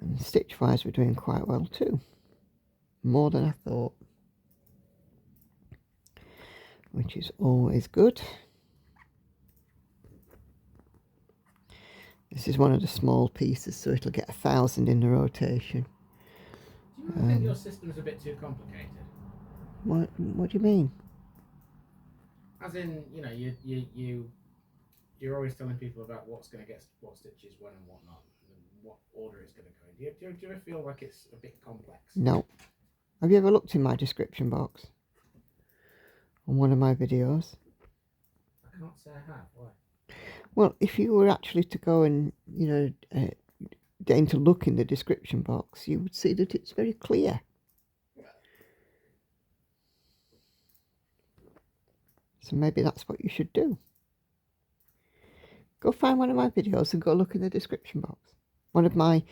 And stitch wise we're doing quite well too. More than I thought. Which is always good. This is one of the small pieces, so it'll get 1,000 in the rotation. Do you think your system's a bit too complicated? What do you mean? As in, you know, you're always telling people about what's going to get what stitches when and what not, and what order it's going to go in. Do you ever feel like it's a bit complex? No. Have you ever looked in my description box on one of my videos? I can't say I have. Why? Well, if you were actually to go and, you know, deign to look in the description box, you would see that it's very clear. So maybe that's what you should do. Go find one of my videos and go look in the description box. One of my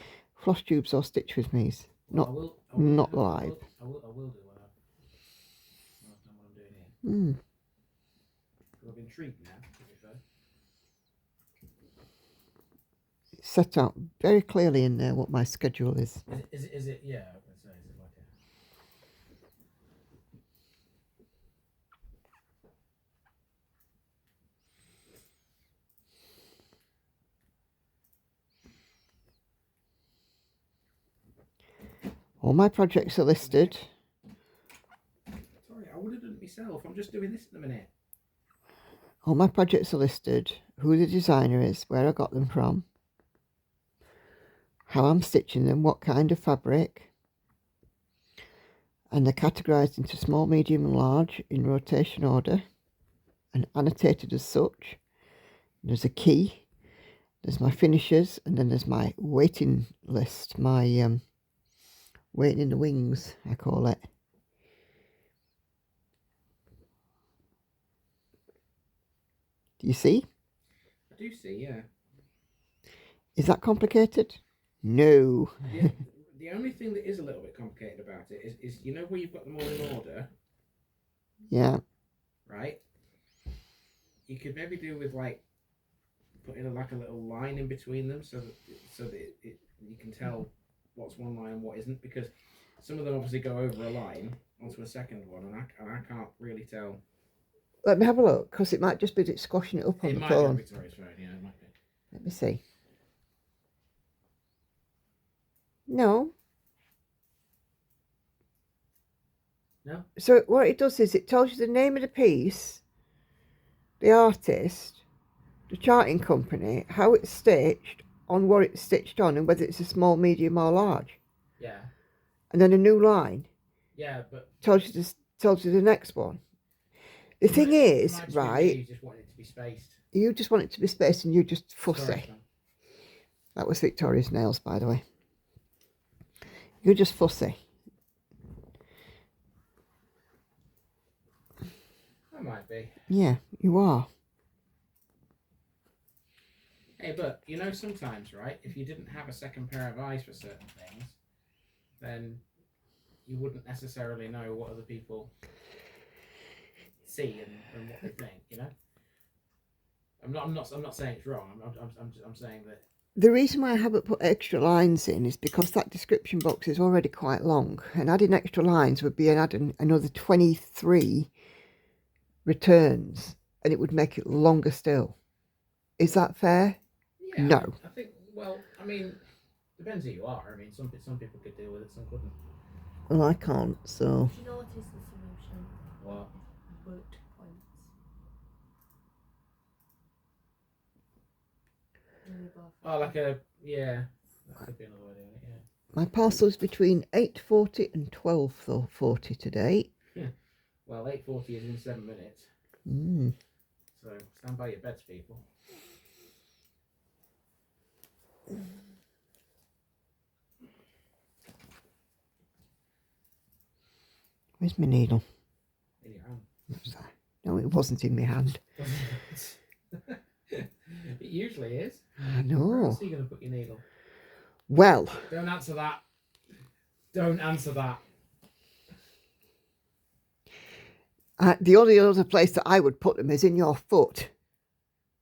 Flosstubes or Stitch With Me's. Not live. I will do what I've done what I'm doing here. I'm intrigued now, to be fair. It's set out very clearly in there what my schedule is. Is it yeah, I was going to say, is it like a... All my projects are listed. Sorry, I would have done it myself. I'm just doing this in a minute. All my projects are listed. Who the designer is, where I got them from, how I'm stitching them, what kind of fabric. And they're categorised into small, medium and large in rotation order and annotated as such. There's a key, there's my finishes, and then there's my waiting list, my waiting in the wings, I call it. Do you see? I do see, yeah. Is that complicated? No. The only thing that is a little bit complicated about it is you know where you've got them all in order? Yeah. Right? You could maybe do with like putting like a little line in between them so that you can tell what's one line and what isn't, because some of them obviously go over a line onto a second one, and I can't really tell. Let me have a look, because it might just be that it's squashing it up on the phone. It might be Victoria's phone, yeah, it might be. Let me see. No. No? So what it does is it tells you the name of the piece, the artist, the charting company, how it's stitched, on what it's stitched on, and whether it's a small, medium or large. Yeah. And then a new line. Yeah, but tells you the next one. The thing is, right, right, you just want it to be spaced. you just want it to be spaced and you just fussy. Sorry, That was Victoria's nails, by the way. You're just fussy. I might be. Yeah, you are. Hey, but you know, sometimes, right, if you didn't have a second pair of eyes for certain things, then you wouldn't necessarily know what other people see and what they think, you know? I'm not saying it's wrong. I'm saying that The reason why I haven't put extra lines in is because that description box is already quite long, and adding extra lines would be adding another 23 returns, and it would make it longer still. Is that fair? yeah, No. I think, well, I mean, depends who you are. I mean, some people could deal with it, some couldn't. Well, I can't, so... Do you know what is the solution? What? Bullet points. Really both. Oh, like a, yeah, that could be another way of doing it, yeah. My parcel's between 8:40 and 12:40 today. Well, 8:40 is in 7 minutes, so stand by your beds, people. Where's my needle? In your hand. What's that? No, it wasn't in my hand. It usually is. I Where know. else are you going to put your needle? Well, Don't answer that. Don't answer that. the only other place that I would put them is in your foot.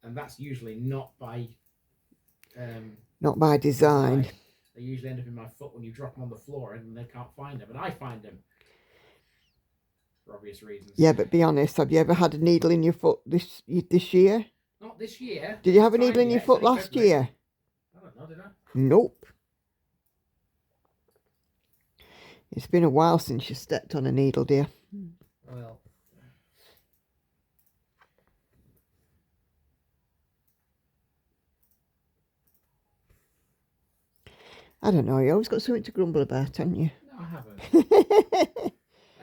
And that's usually not by Not by design. They usually end up in my foot when you drop them on the floor and they can't find them. And I find them. For obvious reasons. Yeah, but be honest, have you ever had a needle in your foot this year? Not this year. Did you have a It's needle fine in your yet. foot It's only last February. year? I don't know, did I? Nope. It's been a while since you stepped on a needle, dear. Well. I don't know, you always got something to grumble about, haven't you? No, I haven't.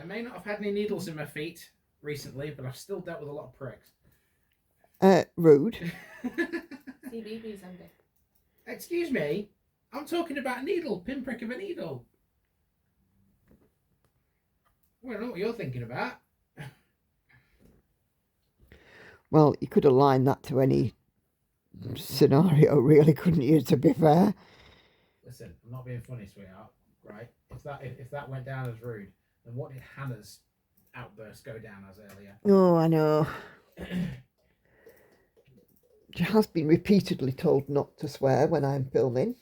I may not have had any needles in my feet recently, but I've still dealt with a lot of pricks. Rude. CBeebies, Andy. Excuse me, I'm talking about a needle, pinprick of a needle. Well, I don't know what you're thinking about. Well, you could align that to any scenario, really, couldn't you, to be fair? Listen, I'm not being funny, sweetheart, right? If that went down as rude, then what did Hannah's outburst go down as earlier? Oh, I know. She has been repeatedly told not to swear when I'm filming.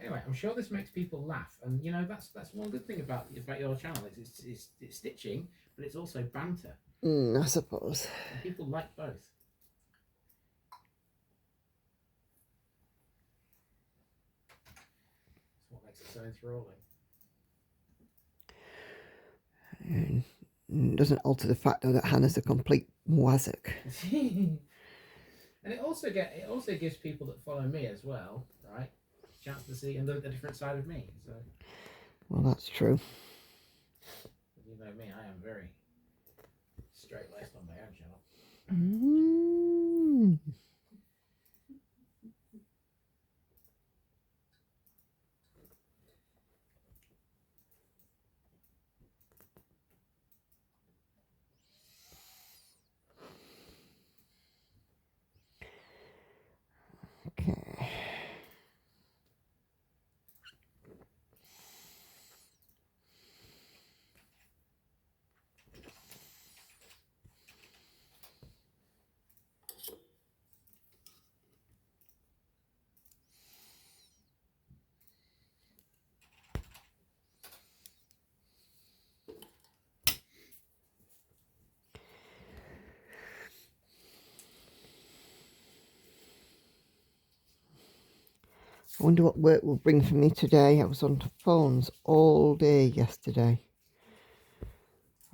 Anyway, I'm sure this makes people laugh, and you know that's one good thing about your channel is it's stitching, but it's also banter. I suppose. And people like both. That's what makes it so enthralling. Doesn't alter the fact though that Hannah's a complete wazzock. And it also gives people that follow me as well, right, a chance to see a different side of me. So, Well, that's true. you know me, I am very straight-laced on my own channel. Okay. I wonder what work will bring for me today. I was on the phones all day yesterday.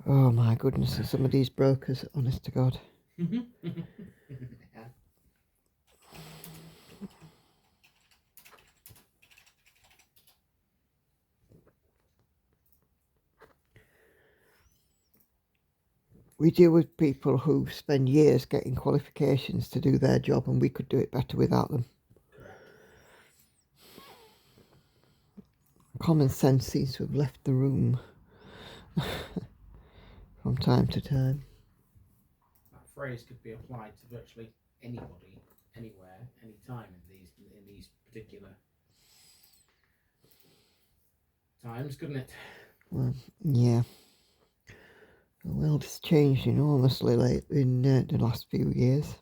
Oh my goodness, and some of these brokers, honest to God. We deal with people who spend years getting qualifications to do their job, and we could do it better without them. Common sense seems to have left the room from time to time. That phrase could be applied to virtually anybody, anywhere, anytime in these particular times, couldn't it? Well, yeah. The world has changed enormously in the last few years.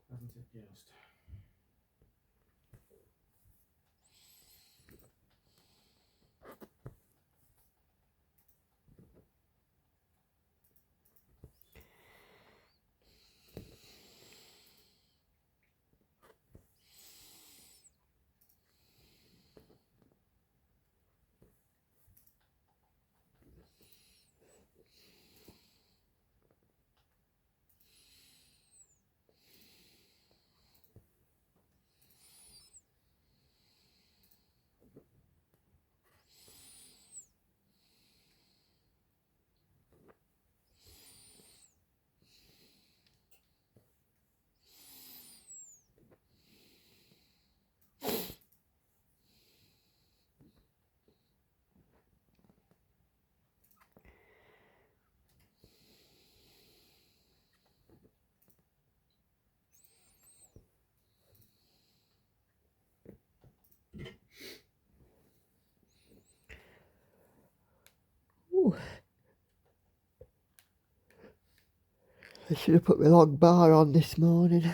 Hasn't it just? Ooh. I should have put my long bar on this morning.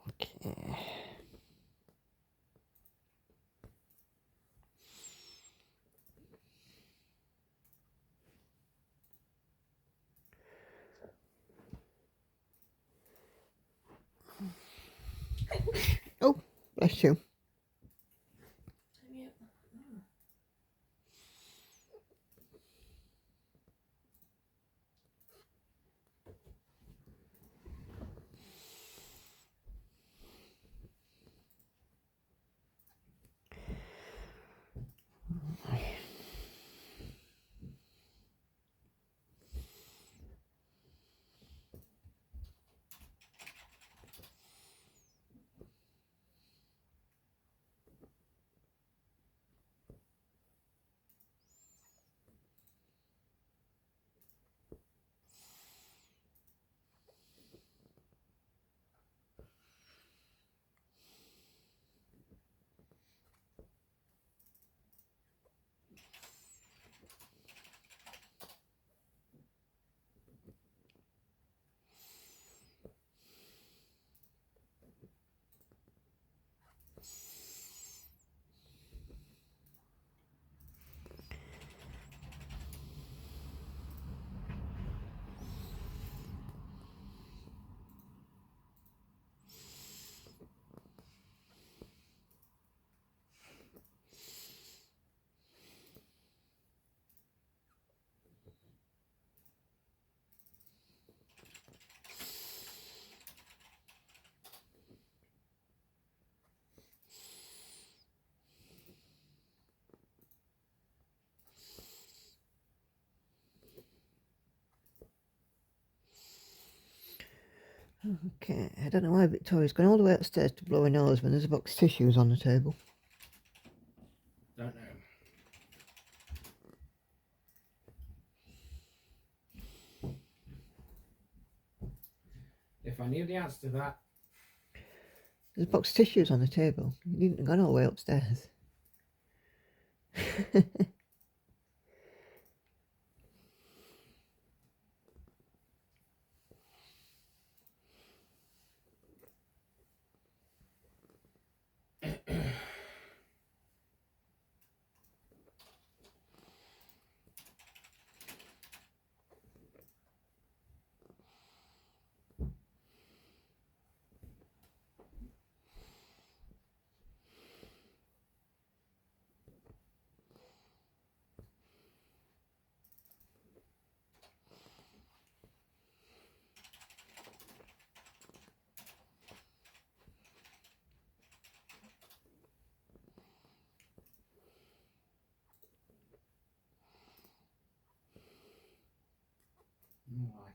Okay. Oh, bless you. Yep. Okay, I don't know why Victoria's gone all the way upstairs to blow her nose when there's a box of tissues on the table. Don't know. If I knew the answer to that, There's a box of tissues on the table. You needn't have gone all the way upstairs.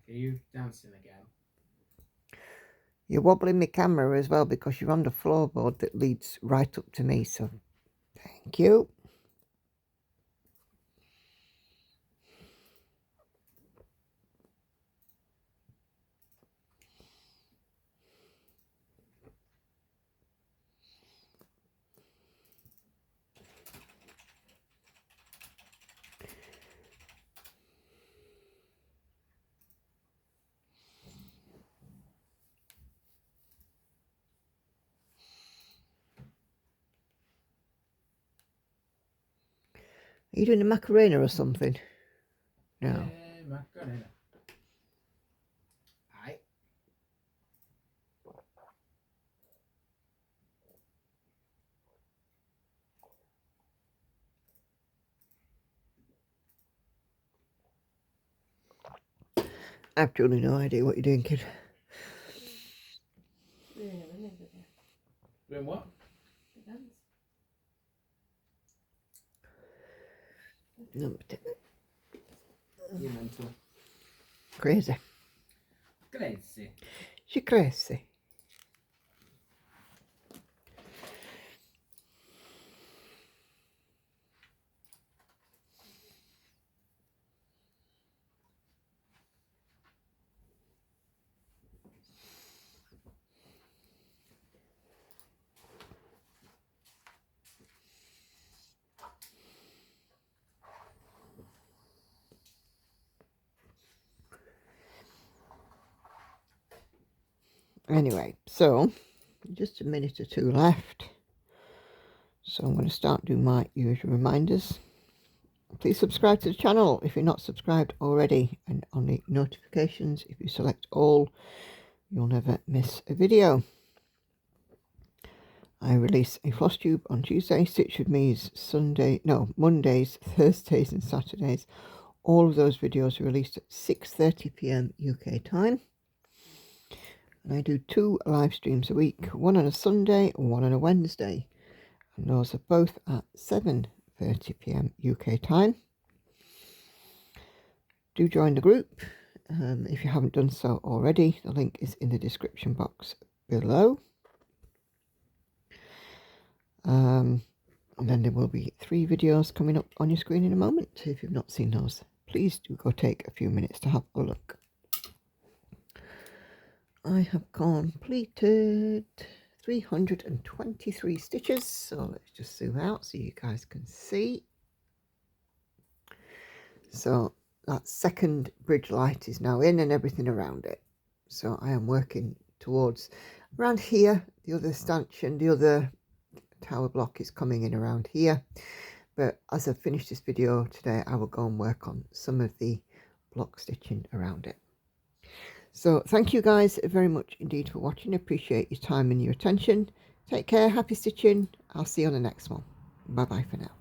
Are you dancing again? You're wobbling my camera as well because you're on the floorboard that leads right up to me, so thank you. Are you doing a Macarena or something? No. Macarena. Aye. I've truly no idea what you're doing, kid. Doing what? No, but You're mental. crazy. Crazy. She crazy. Anyway, so just a minute or two left. So I'm going to start doing my usual reminders. Please subscribe to the channel if you're not subscribed already, and on the notifications, if you select all, you'll never miss a video. I release a Flosstube on Tuesday. Stitch with Me's Mondays, Thursdays and Saturdays. All of those videos are released at 6:30 p.m. UK time. And I do 2 live streams a week, one on a Sunday and one on a Wednesday. And those are both at 7:30 p.m. UK time. Do join the group if you haven't done so already. The link is in the description box below. And then there will be 3 videos coming up on your screen in a moment. If you've not seen those, please do go take a few minutes to have a look. I have completed 323 stitches, so let's just zoom out so you guys can see. So that second bridge light is now in and everything around it. So I am working towards around here. The other stanchion, the other tower block is coming in around here. But as I finish this video today, I will go and work on some of the block stitching around it. So thank you guys very much indeed for watching. Appreciate your time and your attention. Take care. Happy stitching. I'll see you on the next one. Bye bye for now.